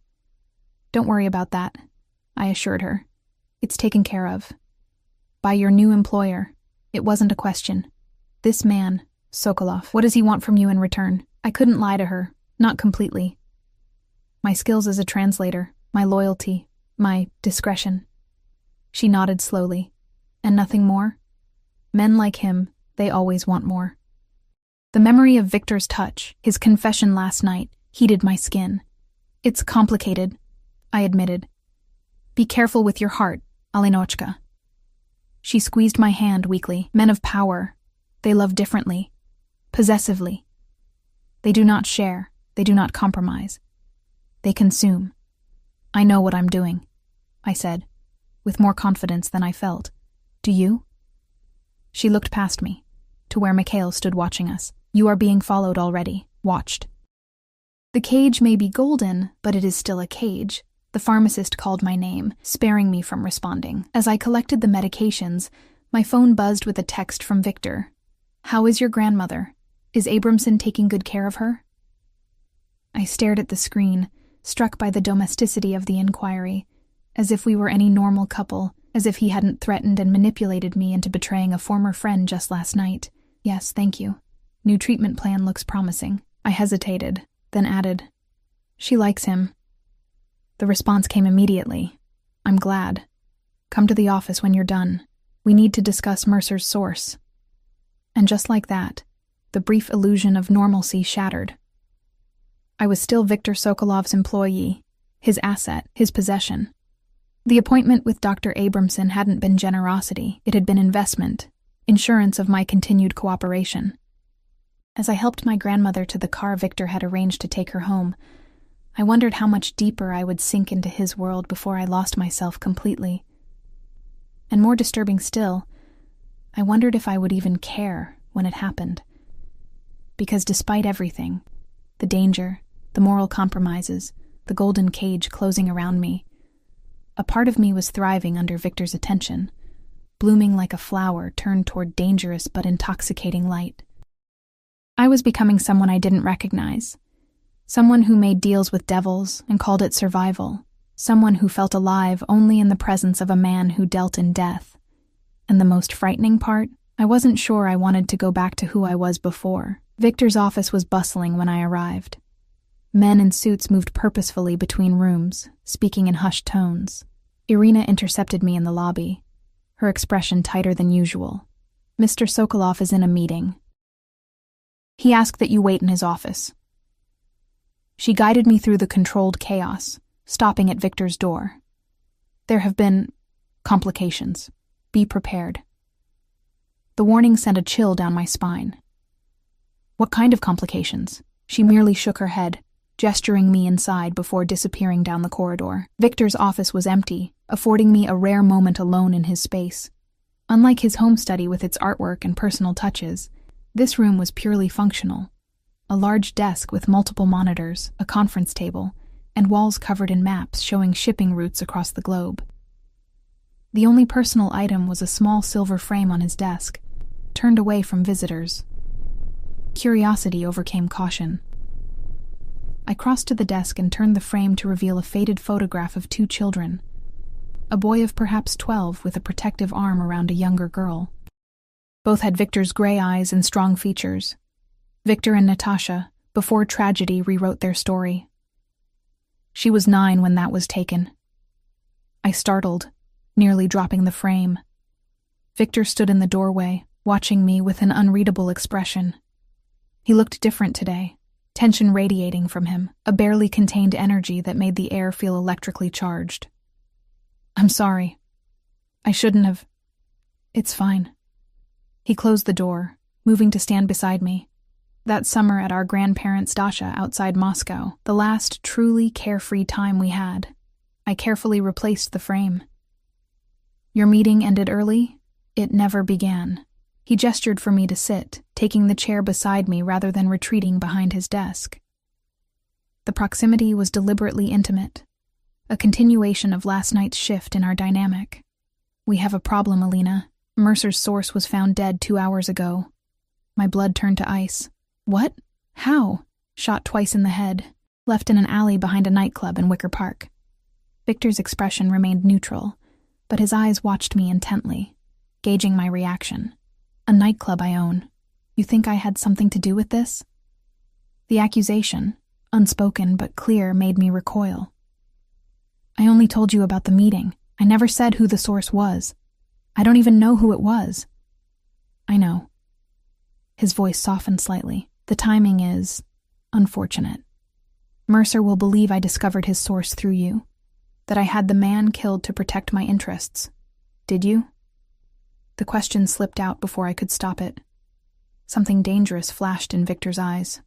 "Don't worry about that," I assured her. "It's taken care of. By your new employer. It wasn't a question. This man, Sokolov, what does he want from you in return?" I couldn't lie to her, not completely. My skills as a translator, my loyalty, my discretion. She nodded slowly. "And nothing more?" Men like him, they always want more. The memory of Victor's touch, his confession last night, heated my skin. "It's complicated," I admitted. Be careful with your heart, Alinochka. She squeezed my hand weakly. Men of power. They love differently. Possessively. They do not share. They do not compromise. They consume. I know what I'm doing, I said, with more confidence than I felt. Do you? She looked past me, to where Mikhail stood watching us. You are being followed already, watched. The cage may be golden, but it is still a cage. The pharmacist called my name, sparing me from responding. As I collected the medications, my phone buzzed with a text from Victor. How is your grandmother? Is Abramson taking good care of her? I stared at the screen, struck by the domesticity of the inquiry, as if we were any normal couple, as if he hadn't threatened and manipulated me into betraying a former friend just last night. Yes, thank you. New treatment plan looks promising. I hesitated, then added, She likes him. The response came immediately. I'm glad. Come to the office when you're done. We need to discuss Mercer's source. And just like that, the brief illusion of normalcy shattered. I was still Viktor Sokolov's employee, his asset, his possession. The appointment with Dr. Abramson hadn't been generosity, it had been investment, insurance of my continued cooperation. As I helped my grandmother to the car Victor had arranged to take her home, I wondered how much deeper I would sink into his world before I lost myself completely. And more disturbing still, I wondered if I would even care when it happened. Because despite everything, the danger, the moral compromises, the golden cage closing around me, a part of me was thriving under Victor's attention, blooming like a flower turned toward dangerous but intoxicating light. I was becoming someone I didn't recognize, someone who made deals with devils and called it survival, someone who felt alive only in the presence of a man who dealt in death. And the most frightening part, I wasn't sure I wanted to go back to who I was before. Victor's office was bustling when I arrived. Men in suits moved purposefully between rooms, speaking in hushed tones. Irina intercepted me in the lobby, her expression tighter than usual. Mr. Sokolov is in a meeting. He asked that you wait in his office. She guided me through the controlled chaos, stopping at Victor's door. There have been complications. Be prepared. The warning sent a chill down my spine. What kind of complications? She merely shook her head, gesturing me inside before disappearing down the corridor. Victor's office was empty, affording me a rare moment alone in his space. Unlike his home study with its artwork and personal touches, this room was purely functional. A large desk with multiple monitors, a conference table, and walls covered in maps showing shipping routes across the globe. The only personal item was a small silver frame on his desk, turned away from visitors. Curiosity overcame caution. I crossed to the desk and turned the frame to reveal a faded photograph of two children. A boy of perhaps 12 with a protective arm around a younger girl. Both had Victor's gray eyes and strong features. Victor and Natasha, before tragedy, rewrote their story. She was 9 when that was taken. I startled, nearly dropping the frame. Victor stood in the doorway, watching me with an unreadable expression. He looked different today, tension radiating from him, a barely contained energy that made the air feel electrically charged. I'm sorry. I shouldn't have. It's fine. He closed the door, moving to stand beside me. That summer at our grandparents' dacha outside Moscow, the last truly carefree time we had, I carefully replaced the frame. Your meeting ended early? It never began. He gestured for me to sit, taking the chair beside me rather than retreating behind his desk. The proximity was deliberately intimate, a continuation of last night's shift in our dynamic. We have a problem, Alina. Mercer's source was found dead 2 hours ago. My blood turned to ice. What? How? Shot twice in the head, left in an alley behind a nightclub in Wicker Park. Victor's expression remained neutral, but his eyes watched me intently, gauging my reaction. A nightclub I own. You think I had something to do with this? The accusation, unspoken but clear, made me recoil. I only told you about the meeting. I never said who the source was. I don't even know who it was. I know. His voice softened slightly. The timing is unfortunate. Mercer will believe I discovered his source through you. that I had the man killed to protect my interests. Did you? The question slipped out before I could stop it. Something dangerous flashed in Victor's eyes.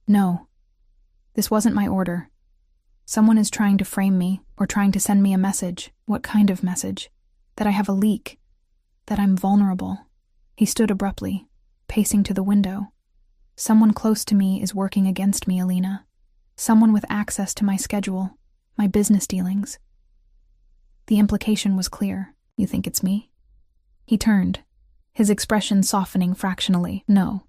No. This wasn't my order. Someone is trying to frame me, or trying to send me a message. What kind of message? That I have a leak. That I'm vulnerable. He stood abruptly, pacing to the window. Someone close to me is working against me, Alina. Someone with access to my schedule, my business dealings. The implication was clear. You think it's me? He turned, his expression softening fractionally. No.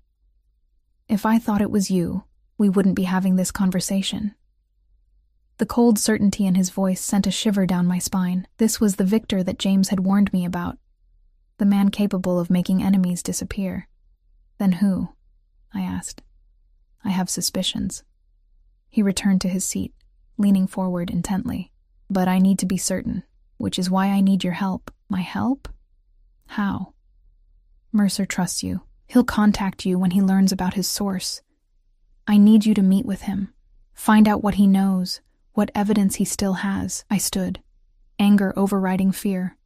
If I thought it was you, we wouldn't be having this conversation. The cold certainty in his voice sent a shiver down my spine. This was the Victor that James had warned me about. The man capable of making enemies disappear. Then who? I asked. I have suspicions. He returned to his seat, leaning forward intently. But I need to be certain, which is why I need your help. My help? How? Mercer trusts you. He'll contact you when he learns about his source. I need you to meet with him. Find out what he knows, what evidence he still has. I stood, anger overriding fear.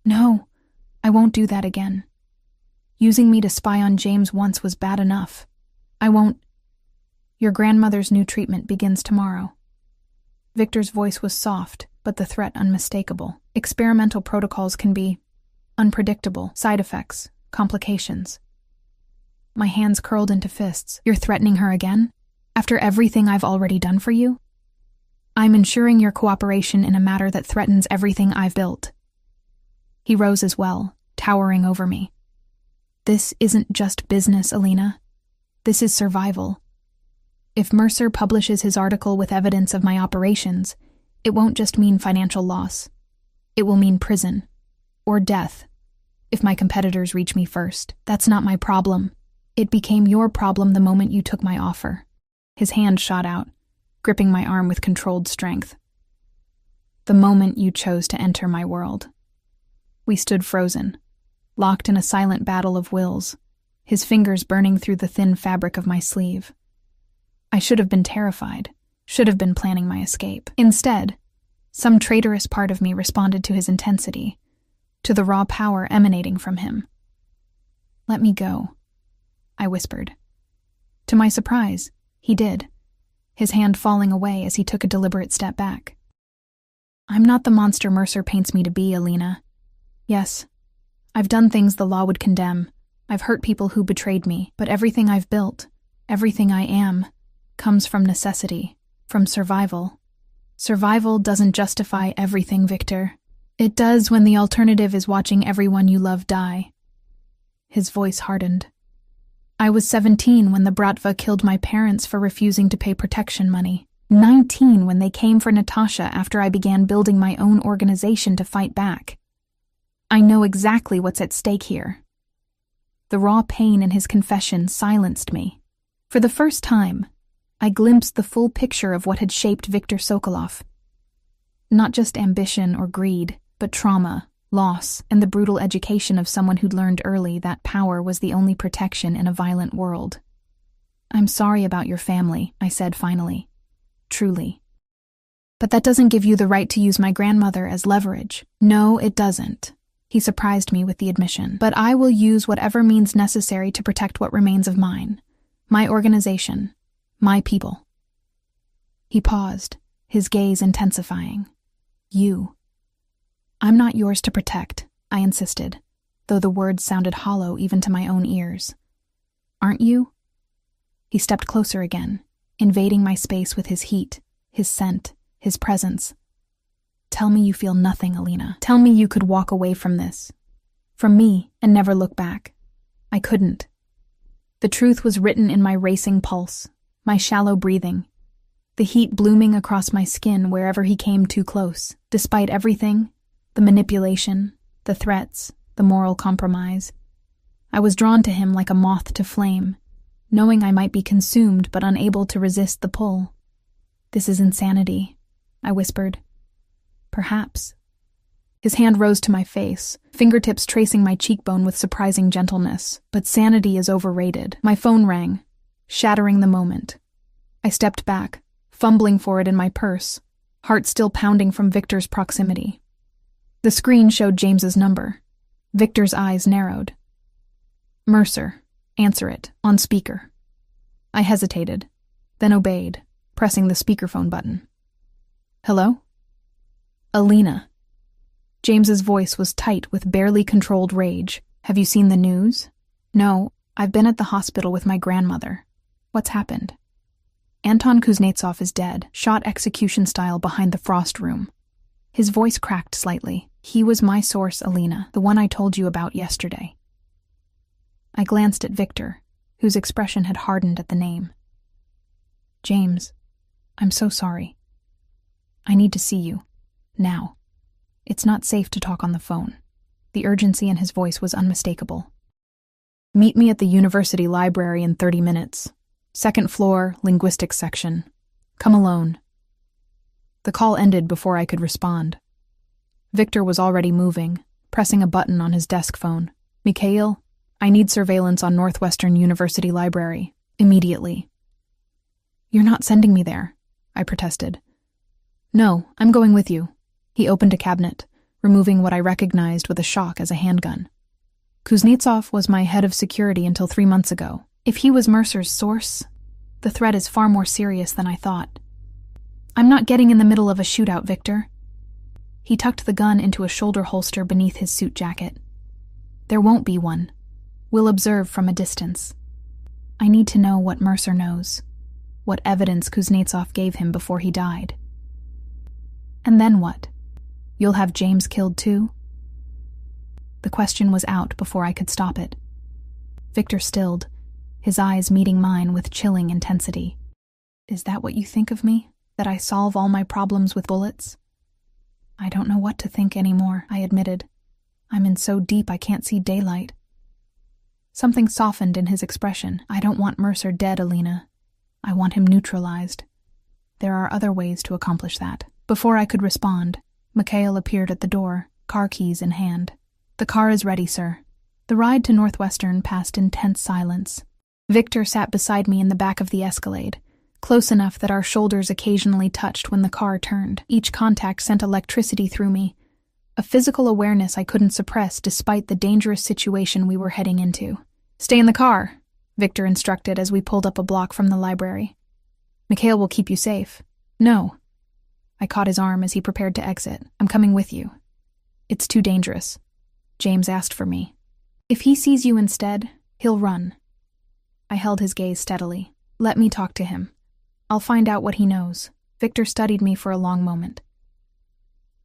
No, I won't do that again. Using me to spy on James once was bad enough. I won't. Your grandmother's new treatment begins tomorrow. Victor's voice was soft, but the threat unmistakable. Experimental protocols can be unpredictable, side effects, complications. My hands curled into fists. You're threatening her again? After everything I've already done for you? I'm ensuring your cooperation in a matter that threatens everything I've built. He rose as well, towering over me. This isn't just business, Alina. This is survival. If Mercer publishes his article with evidence of my operations, it won't just mean financial loss. It will mean prison. Or death. If my competitors reach me first. That's not my problem. It became your problem the moment you took my offer. His hand shot out, gripping my arm with controlled strength. The moment you chose to enter my world. We stood frozen, locked in a silent battle of wills, his fingers burning through the thin fabric of my sleeve. I should have been terrified, should have been planning my escape. Instead, some traitorous part of me responded to his intensity, to the raw power emanating from him. Let me go, I whispered. To my surprise, he did, his hand falling away as he took a deliberate step back. I'm not the monster Mercer paints me to be, Alina. Yes, I've done things the law would condemn. I've hurt people who betrayed me, but everything I've built, everything I am, comes from necessity, from survival. Survival doesn't justify everything, Victor. It does when the alternative is watching everyone you love die. His voice hardened. I was 17 when the Bratva killed my parents for refusing to pay protection money. 19 when they came for Natasha after I began building my own organization to fight back. I know exactly what's at stake here. The raw pain in his confession silenced me. For the first time, I glimpsed the full picture of what had shaped Viktor Sokolov. Not just ambition or greed, but trauma, loss, and the brutal education of someone who'd learned early that power was the only protection in a violent world. I'm sorry about your family, I said finally. Truly. But that doesn't give you the right to use my grandmother as leverage. No, it doesn't. He surprised me with the admission. But I will use whatever means necessary to protect what remains of mine. My organization. My people. He paused, his gaze intensifying. You. I'm not yours to protect, I insisted, though the words sounded hollow even to my own ears. Aren't you? He stepped closer again, invading my space with his heat, his scent, his presence. Tell me you feel nothing, Alina. Tell me you could walk away from this. From me, and never look back. I couldn't. The truth was written in my racing pulse, my shallow breathing, the heat blooming across my skin wherever he came too close. Despite everything, the manipulation, the threats, the moral compromise, I was drawn to him like a moth to flame, knowing I might be consumed but unable to resist the pull. This is insanity, I whispered. Perhaps. His hand rose to my face, fingertips tracing my cheekbone with surprising gentleness. But sanity is overrated. My phone rang, shattering the moment. I stepped back, fumbling for it in my purse, heart still pounding from Victor's proximity. The screen showed James's number. Victor's eyes narrowed. "Mercer, answer it, on speaker." I hesitated, then obeyed, pressing the speakerphone button. "Hello?" "Alina." James's voice was tight with barely controlled rage. "Have you seen the news?" "No, I've been at the hospital with my grandmother." "What's happened?" "Anton Kuznetsov is dead, shot execution style behind the frost room." His voice cracked slightly. "He was my source, Alina, the one I told you about yesterday." I glanced at Victor, whose expression had hardened at the name. "James, I'm so sorry. I need to see you. Now. It's not safe to talk on the phone." The urgency in his voice was unmistakable. "Meet me at the university library in 30 minutes. Second floor, linguistics section. Come alone." The call ended before I could respond. Victor was already moving, pressing a button on his desk phone. "Mikhail, I need surveillance on Northwestern University Library. Immediately." "You're not sending me there," I protested. "No, I'm going with you." He opened a cabinet, removing what I recognized with a shock as a handgun. "Kuznetsov was my head of security until 3 months ago. If he was Mercer's source, the threat is far more serious than I thought." "I'm not getting in the middle of a shootout, Victor." He tucked the gun into a shoulder holster beneath his suit jacket. "There won't be one. We'll observe from a distance. I need to know what Mercer knows, what evidence Kuznetsov gave him before he died." "And then what? You'll have James killed too?" The question was out before I could stop it. Victor stilled, his eyes meeting mine with chilling intensity. "Is that what you think of me? That I solve all my problems with bullets?" "I don't know what to think anymore," I admitted. "I'm in so deep I can't see daylight." Something softened in his expression. "I don't want Mercer dead, Alina. I want him neutralized. There are other ways to accomplish that." Before I could respond, Mikhail appeared at the door, car keys in hand. "The car is ready, sir." The ride to Northwestern passed in tense silence. Victor sat beside me in the back of the Escalade, close enough that our shoulders occasionally touched when the car turned. Each contact sent electricity through me, a physical awareness I couldn't suppress despite the dangerous situation we were heading into. "Stay in the car," Victor instructed as we pulled up a block from the library. "Mikhail will keep you safe." "No." I caught his arm as he prepared to exit. "I'm coming with you." "It's too dangerous. James asked for me. If he sees you instead, he'll run." I held his gaze steadily. "Let me talk to him. I'll find out what he knows." Victor studied me for a long moment.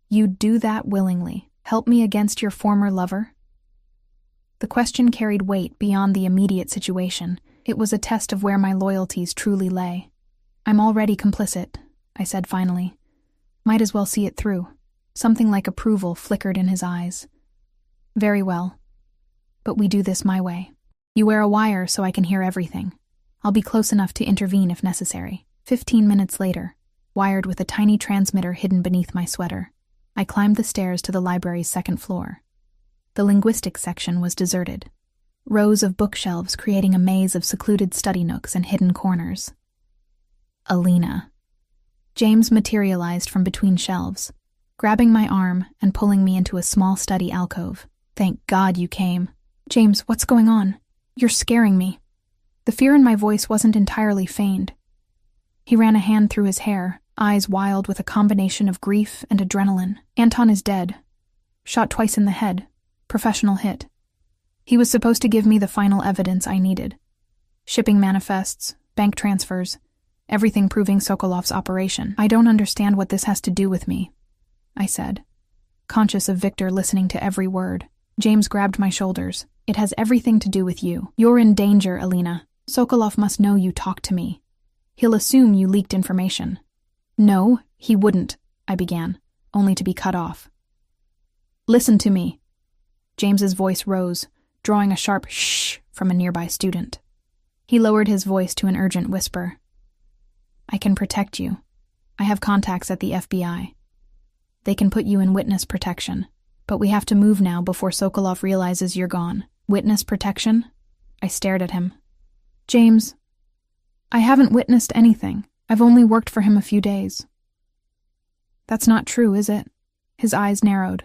"You'd do that willingly? Help me against your former lover?" The question carried weight beyond the immediate situation. It was a test of where my loyalties truly lay. "I'm already complicit," I said finally. Might as well see it through. Something like approval flickered in his eyes. "Very well. But we do this my way. You wear a wire so I can hear everything. I'll be close enough to intervene if necessary." 15 minutes later, wired with a tiny transmitter hidden beneath my sweater, I climbed the stairs to the library's second floor. The linguistics section was deserted, rows of bookshelves creating a maze of secluded study nooks and hidden corners. Alina. James materialized from between shelves, grabbing my arm and pulling me into a small study alcove. "Thank God you came." "James, what's going on? You're scaring me." The fear in my voice wasn't entirely feigned. He ran a hand through his hair, eyes wild with a combination of grief and adrenaline. "Anton is dead. Shot twice in the head. Professional hit. He was supposed to give me the final evidence I needed. Shipping manifests, bank transfers, everything proving Sokolov's operation. I don't understand what this has to do with me," I said, conscious of Victor listening to every word. James grabbed my shoulders. "It has everything to do with you. You're in danger, Alina. Sokolov must know you talked to me. He'll assume you leaked information." "No, he wouldn't," I began, only to be cut off. "Listen to me." James's voice rose, drawing a sharp shh from a nearby student. He lowered his voice to an urgent whisper. "I can protect you. I have contacts at the FBI. They can put you in witness protection. But we have to move now before Sokolov realizes you're gone." "Witness protection?" I stared at him. "James, I haven't witnessed anything. I've only worked for him a few days." That's not true, is it? His eyes narrowed.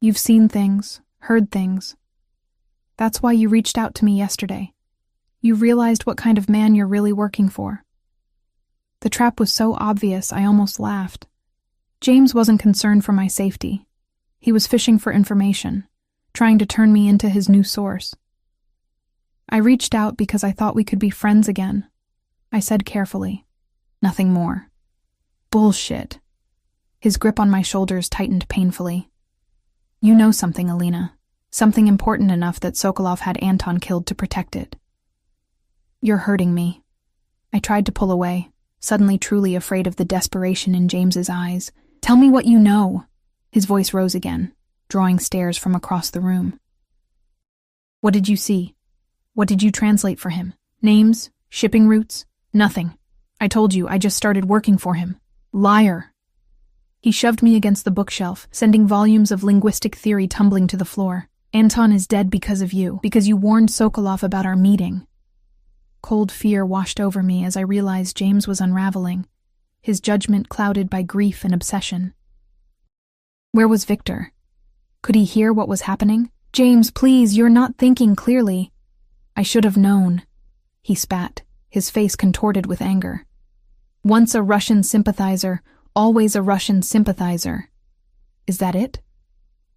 You've seen things, heard things. That's why you reached out to me yesterday. You realized what kind of man you're really working for. The trap was so obvious, I almost laughed. James wasn't concerned for my safety. He was fishing for information, trying to turn me into his new source. I reached out because I thought we could be friends again. I said carefully. Nothing more. Bullshit. His grip on my shoulders tightened painfully. You know something, Alina. Something important enough that Sokolov had Anton killed to protect it. You're hurting me. I tried to pull away, suddenly truly afraid of the desperation in James's eyes. Tell me what you know. His voice rose again, drawing stares from across the room. What did you see? What did you translate for him? Names? Shipping routes? Nothing. I told you, I just started working for him. Liar. He shoved me against the bookshelf, sending volumes of linguistic theory tumbling to the floor. Anton is dead because of you, because you warned Sokolov about our meeting. Cold fear washed over me as I realized James was unraveling, his judgment clouded by grief and obsession. Where was Victor? Could he hear what was happening? James, please, you're not thinking clearly. I should have known. He spat, his face contorted with anger. Once a Russian sympathizer, always a Russian sympathizer. Is that it?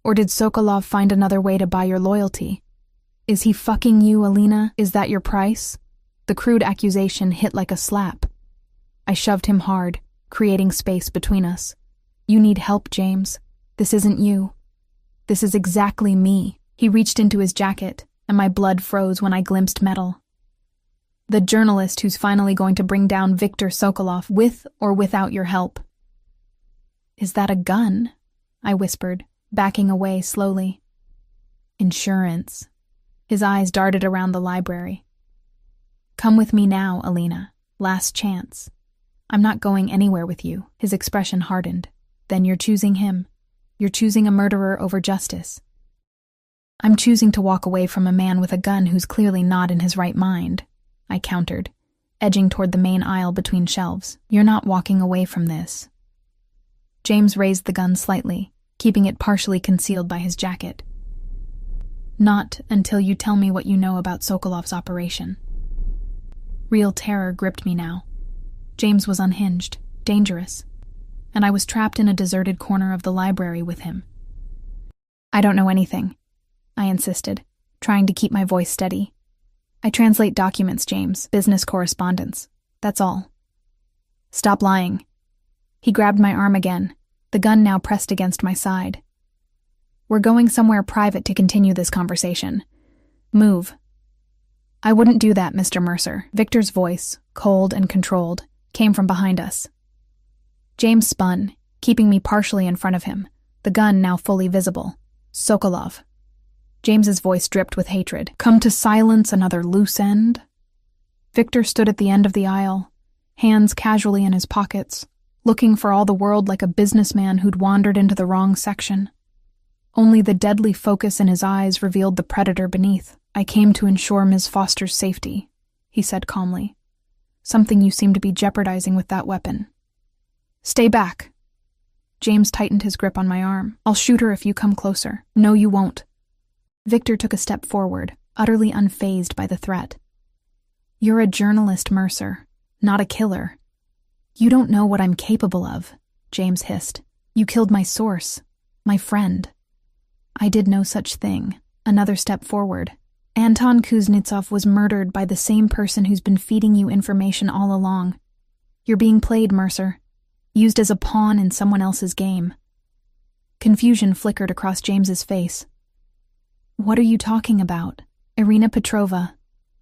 Or did Sokolov find another way to buy your loyalty? Is he fucking you, Alina? Is that your price? The crude accusation hit like a slap. I shoved him hard, creating space between us. You need help, James. This isn't you. This is exactly me. He reached into his jacket, and my blood froze when I glimpsed metal. The journalist who's finally going to bring down Viktor Sokolov with or without your help. Is that a gun? I whispered, backing away slowly. Insurance. His eyes darted around the library. Come with me now, Alina. Last chance. I'm not going anywhere with you. His expression hardened. Then you're choosing him. You're choosing a murderer over justice. I'm choosing to walk away from a man with a gun who's clearly not in his right mind, I countered, edging toward the main aisle between shelves. You're not walking away from this. James raised the gun slightly, keeping it partially concealed by his jacket. Not until you tell me what you know about Sokolov's operation. Real terror gripped me now. James was unhinged, dangerous, and I was trapped in a deserted corner of the library with him. I don't know anything, I insisted, trying to keep my voice steady. I translate documents, James, business correspondence. That's all. Stop lying. He grabbed my arm again, the gun now pressed against my side. We're going somewhere private to continue this conversation. Move. I wouldn't do that, Mr. Mercer. Victor's voice, cold and controlled, came from behind us. James spun, keeping me partially in front of him, the gun now fully visible. Sokolov. James's voice dripped with hatred. Come to silence another loose end? Victor stood at the end of the aisle, hands casually in his pockets, looking for all the world like a businessman who'd wandered into the wrong section. Only the deadly focus in his eyes revealed the predator beneath. I came to ensure Ms. Foster's safety, he said calmly. Something you seem to be jeopardizing with that weapon. Stay back. James tightened his grip on my arm. I'll shoot her if you come closer. No, you won't. Victor took a step forward, utterly unfazed by the threat. You're a journalist, Mercer, not a killer. You don't know what I'm capable of, James hissed. You killed my source, my friend. I did no such thing. Another step forward. Anton Kuznetsov was murdered by the same person who's been feeding you information all along. You're being played, Mercer. Used as a pawn in someone else's game. Confusion flickered across James's face. What are you talking about? Irina Petrova,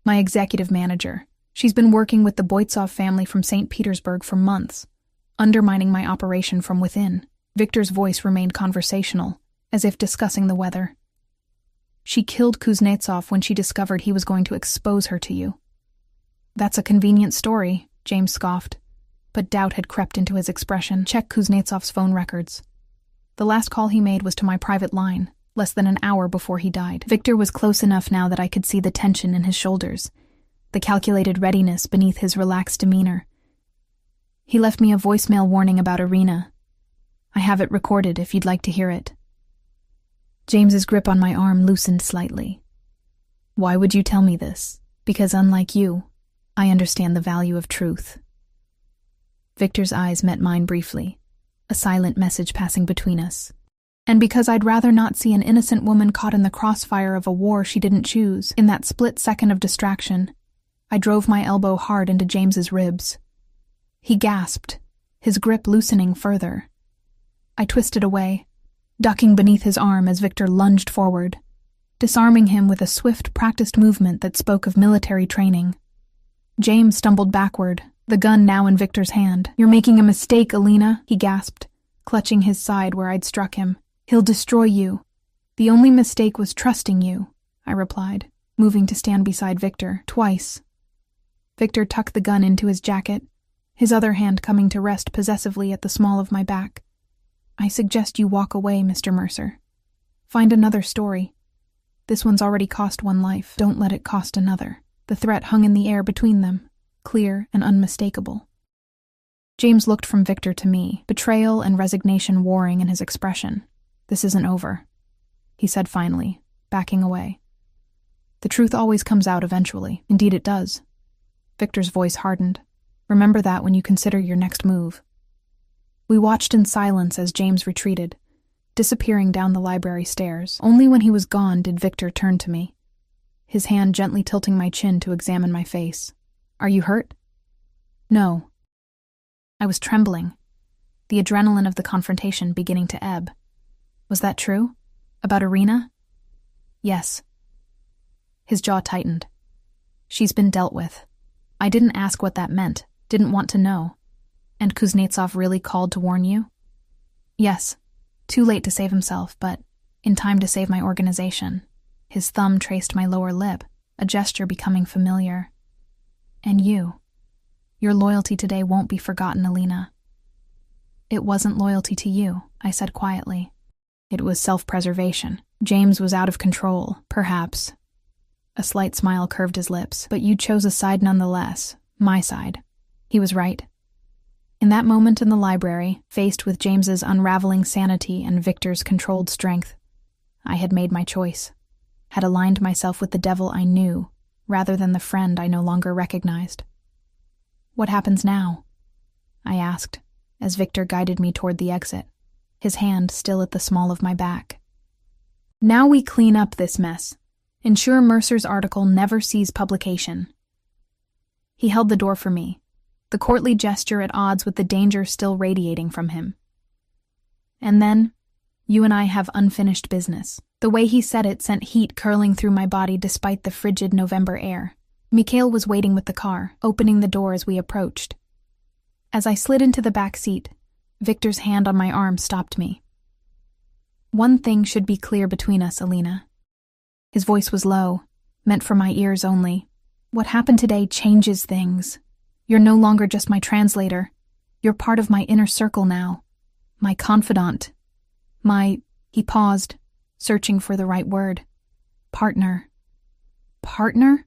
my executive manager. She's been working with the Boitsov family from St. Petersburg for months, undermining my operation from within. Victor's voice remained conversational, as if discussing the weather. She killed Kuznetsov when she discovered he was going to expose her to you. That's a convenient story, James scoffed, but doubt had crept into his expression. Check Kuznetsov's phone records. The last call he made was to my private line, less than an hour before he died. Victor was close enough now that I could see the tension in his shoulders, the calculated readiness beneath his relaxed demeanor. He left me a voicemail warning about Irina. I have it recorded if you'd like to hear it. James's grip on my arm loosened slightly. Why would you tell me this? Because unlike you, I understand the value of truth. Victor's eyes met mine briefly, a silent message passing between us. And because I'd rather not see an innocent woman caught in the crossfire of a war she didn't choose, in that split second of distraction, I drove my elbow hard into James's ribs. He gasped, his grip loosening further. I twisted away, ducking beneath his arm as Victor lunged forward, disarming him with a swift, practiced movement that spoke of military training. James stumbled backward, the gun now in Victor's hand. You're making a mistake, Alina, he gasped, clutching his side where I'd struck him. He'll destroy you. The only mistake was trusting you, I replied, moving to stand beside Victor, twice. Victor tucked the gun into his jacket, his other hand coming to rest possessively at the small of my back. I suggest you walk away, Mr. Mercer. Find another story. This one's already cost one life. Don't let it cost another. The threat hung in the air between them, clear and unmistakable. James looked from Victor to me, betrayal and resignation warring in his expression. This isn't over, he said finally, backing away. The truth always comes out eventually. Indeed it does. Victor's voice hardened. Remember that when you consider your next move. We watched in silence as James retreated, disappearing down the library stairs. Only when he was gone did Victor turn to me, his hand gently tilting my chin to examine my face. Are you hurt? No. I was trembling, the adrenaline of the confrontation beginning to ebb. Was that true? About Irina? Yes. His jaw tightened. She's been dealt with. I didn't ask what that meant, didn't want to know. And Kuznetsov really called to warn you? Yes. Too late to save himself, but in time to save my organization. His thumb traced my lower lip, a gesture becoming familiar. And you. Your loyalty today won't be forgotten, Alina. It wasn't loyalty to you, I said quietly. It was self-preservation. James was out of control, perhaps. A slight smile curved his lips, but you chose a side nonetheless, my side. He was right. In that moment in the library, faced with James's unraveling sanity and Victor's controlled strength, I had made my choice, had aligned myself with the devil I knew, rather than the friend I no longer recognized. What happens now? I asked, as Victor guided me toward the exit, his hand still at the small of my back. Now we clean up this mess. Ensure Mercer's article never sees publication. He held the door for me, the courtly gesture at odds with the danger still radiating from him. And then, you and I have unfinished business. The way he said it sent heat curling through my body despite the frigid November air. Mikhail was waiting with the car, opening the door as we approached. As I slid into the back seat, Victor's hand on my arm stopped me. One thing should be clear between us, Alina. His voice was low, meant for my ears only. What happened today changes things. You're no longer just my translator. You're part of my inner circle now. My confidant. He paused, searching for the right word. Partner. Partner?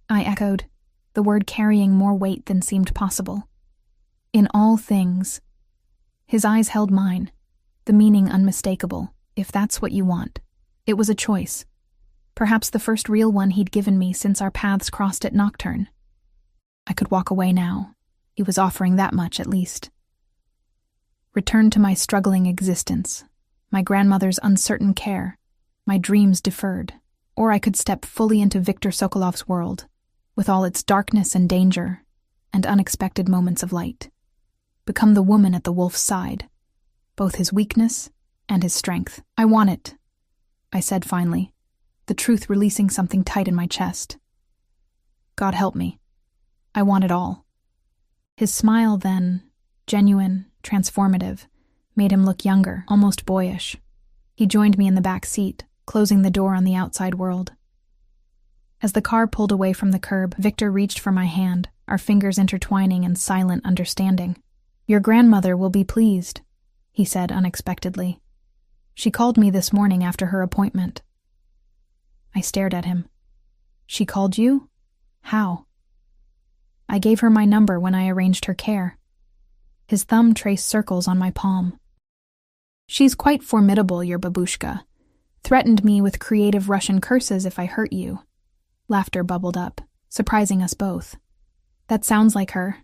I echoed, the word carrying more weight than seemed possible. In all things. His eyes held mine, the meaning unmistakable, if that's what you want. It was a choice. Perhaps the first real one he'd given me since our paths crossed at Nocturne. I could walk away now. He was offering that much, at least. Return to my struggling existence, my grandmother's uncertain care, my dreams deferred, or I could step fully into Viktor Sokolov's world, with all its darkness and danger, and unexpected moments of light. Become the woman at the wolf's side, both his weakness and his strength. I want it, I said finally, the truth releasing something tight in my chest. God help me. I want it all. His smile then, genuine, transformative, made him look younger, almost boyish. He joined me in the back seat, closing the door on the outside world. As the car pulled away from the curb, Victor reached for my hand, our fingers intertwining in silent understanding. Your grandmother will be pleased, he said unexpectedly. She called me this morning after her appointment. I stared at him. She called you? How? I gave her my number when I arranged her care. His thumb traced circles on my palm. She's quite formidable, your babushka. Threatened me with creative Russian curses if I hurt you. Laughter bubbled up, surprising us both. That sounds like her.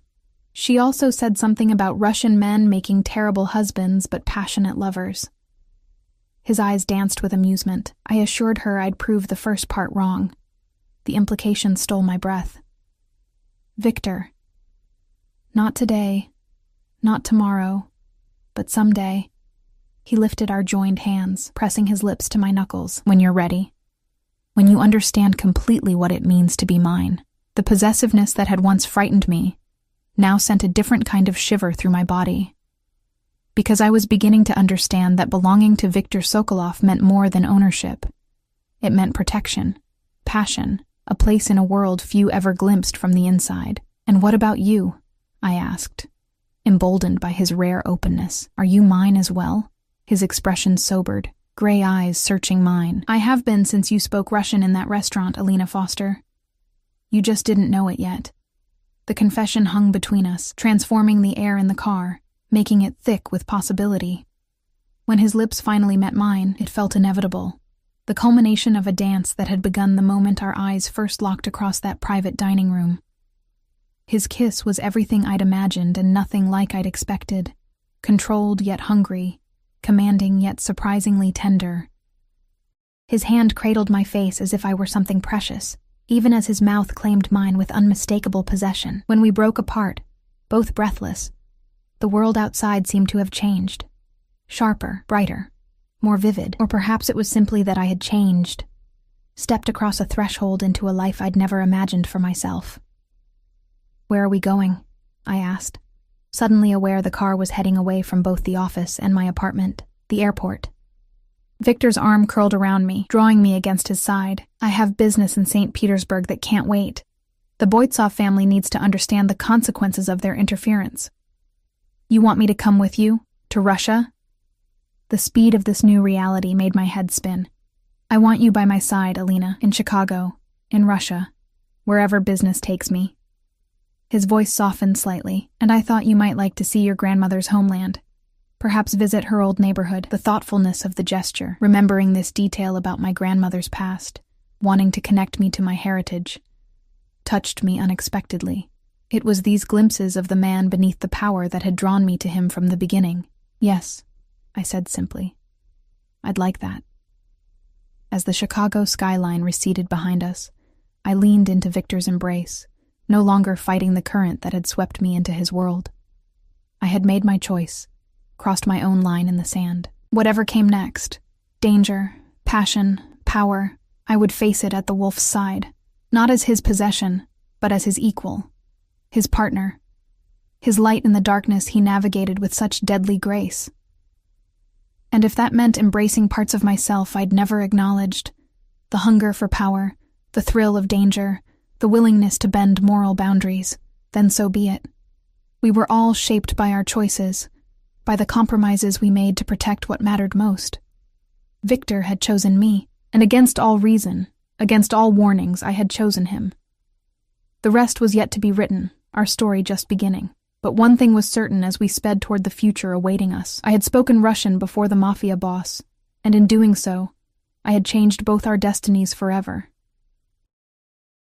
She also said something about Russian men making terrible husbands but passionate lovers. His eyes danced with amusement. I assured her I'd prove the first part wrong. The implication stole my breath. Victor. Not today, not tomorrow, but someday. He lifted our joined hands, pressing his lips to my knuckles. When you're ready. When you understand completely what it means to be mine. The possessiveness that had once frightened me now sent a different kind of shiver through my body. Because I was beginning to understand that belonging to Viktor Sokolov meant more than ownership. It meant protection, passion, a place in a world few ever glimpsed from the inside. And what about you? I asked, emboldened by his rare openness. Are you mine as well? His expression sobered, gray eyes searching mine. I have been since you spoke Russian in that restaurant, Alina Foster. You just didn't know it yet. The confession hung between us, transforming the air in the car, making it thick with possibility. When his lips finally met mine, it felt inevitable. The culmination of a dance that had begun the moment our eyes first locked across that private dining room. His kiss was everything I'd imagined and nothing like I'd expected. Controlled yet hungry, commanding yet surprisingly tender. His hand cradled my face as if I were something precious, even as his mouth claimed mine with unmistakable possession. When we broke apart, both breathless, the world outside seemed to have changed. Sharper, brighter, more vivid. Or perhaps it was simply that I had changed, stepped across a threshold into a life I'd never imagined for myself. Where are we going? I asked, suddenly aware the car was heading away from both the office and my apartment, the airport. Victor's arm curled around me, drawing me against his side. I have business in St. Petersburg that can't wait. The Boitsov family needs to understand the consequences of their interference. You want me to come with you? To Russia? The speed of this new reality made my head spin. I want you by my side, Alina, in Chicago, in Russia, wherever business takes me. His voice softened slightly, and I thought you might like to see your grandmother's homeland. Perhaps visit her old neighborhood. The thoughtfulness of the gesture, remembering this detail about my grandmother's past, wanting to connect me to my heritage, touched me unexpectedly. It was these glimpses of the man beneath the power that had drawn me to him from the beginning. Yes, I said simply. I'd like that. As the Chicago skyline receded behind us, I leaned into Victor's embrace, no longer fighting the current that had swept me into his world. I had made my choice, crossed my own line in the sand. Whatever came next, danger, passion, power, I would face it at the wolf's side, not as his possession, but as his equal, his partner. His light in the darkness he navigated with such deadly grace. And if that meant embracing parts of myself I'd never acknowledged, the hunger for power, the thrill of danger, the willingness to bend moral boundaries, then so be it. We were all shaped by our choices, by the compromises we made to protect what mattered most. Victor had chosen me, and against all reason, against all warnings, I had chosen him. The rest was yet to be written, our story just beginning. But one thing was certain as we sped toward the future awaiting us. I had spoken Russian before the Mafia boss, and in doing so, I had changed both our destinies forever.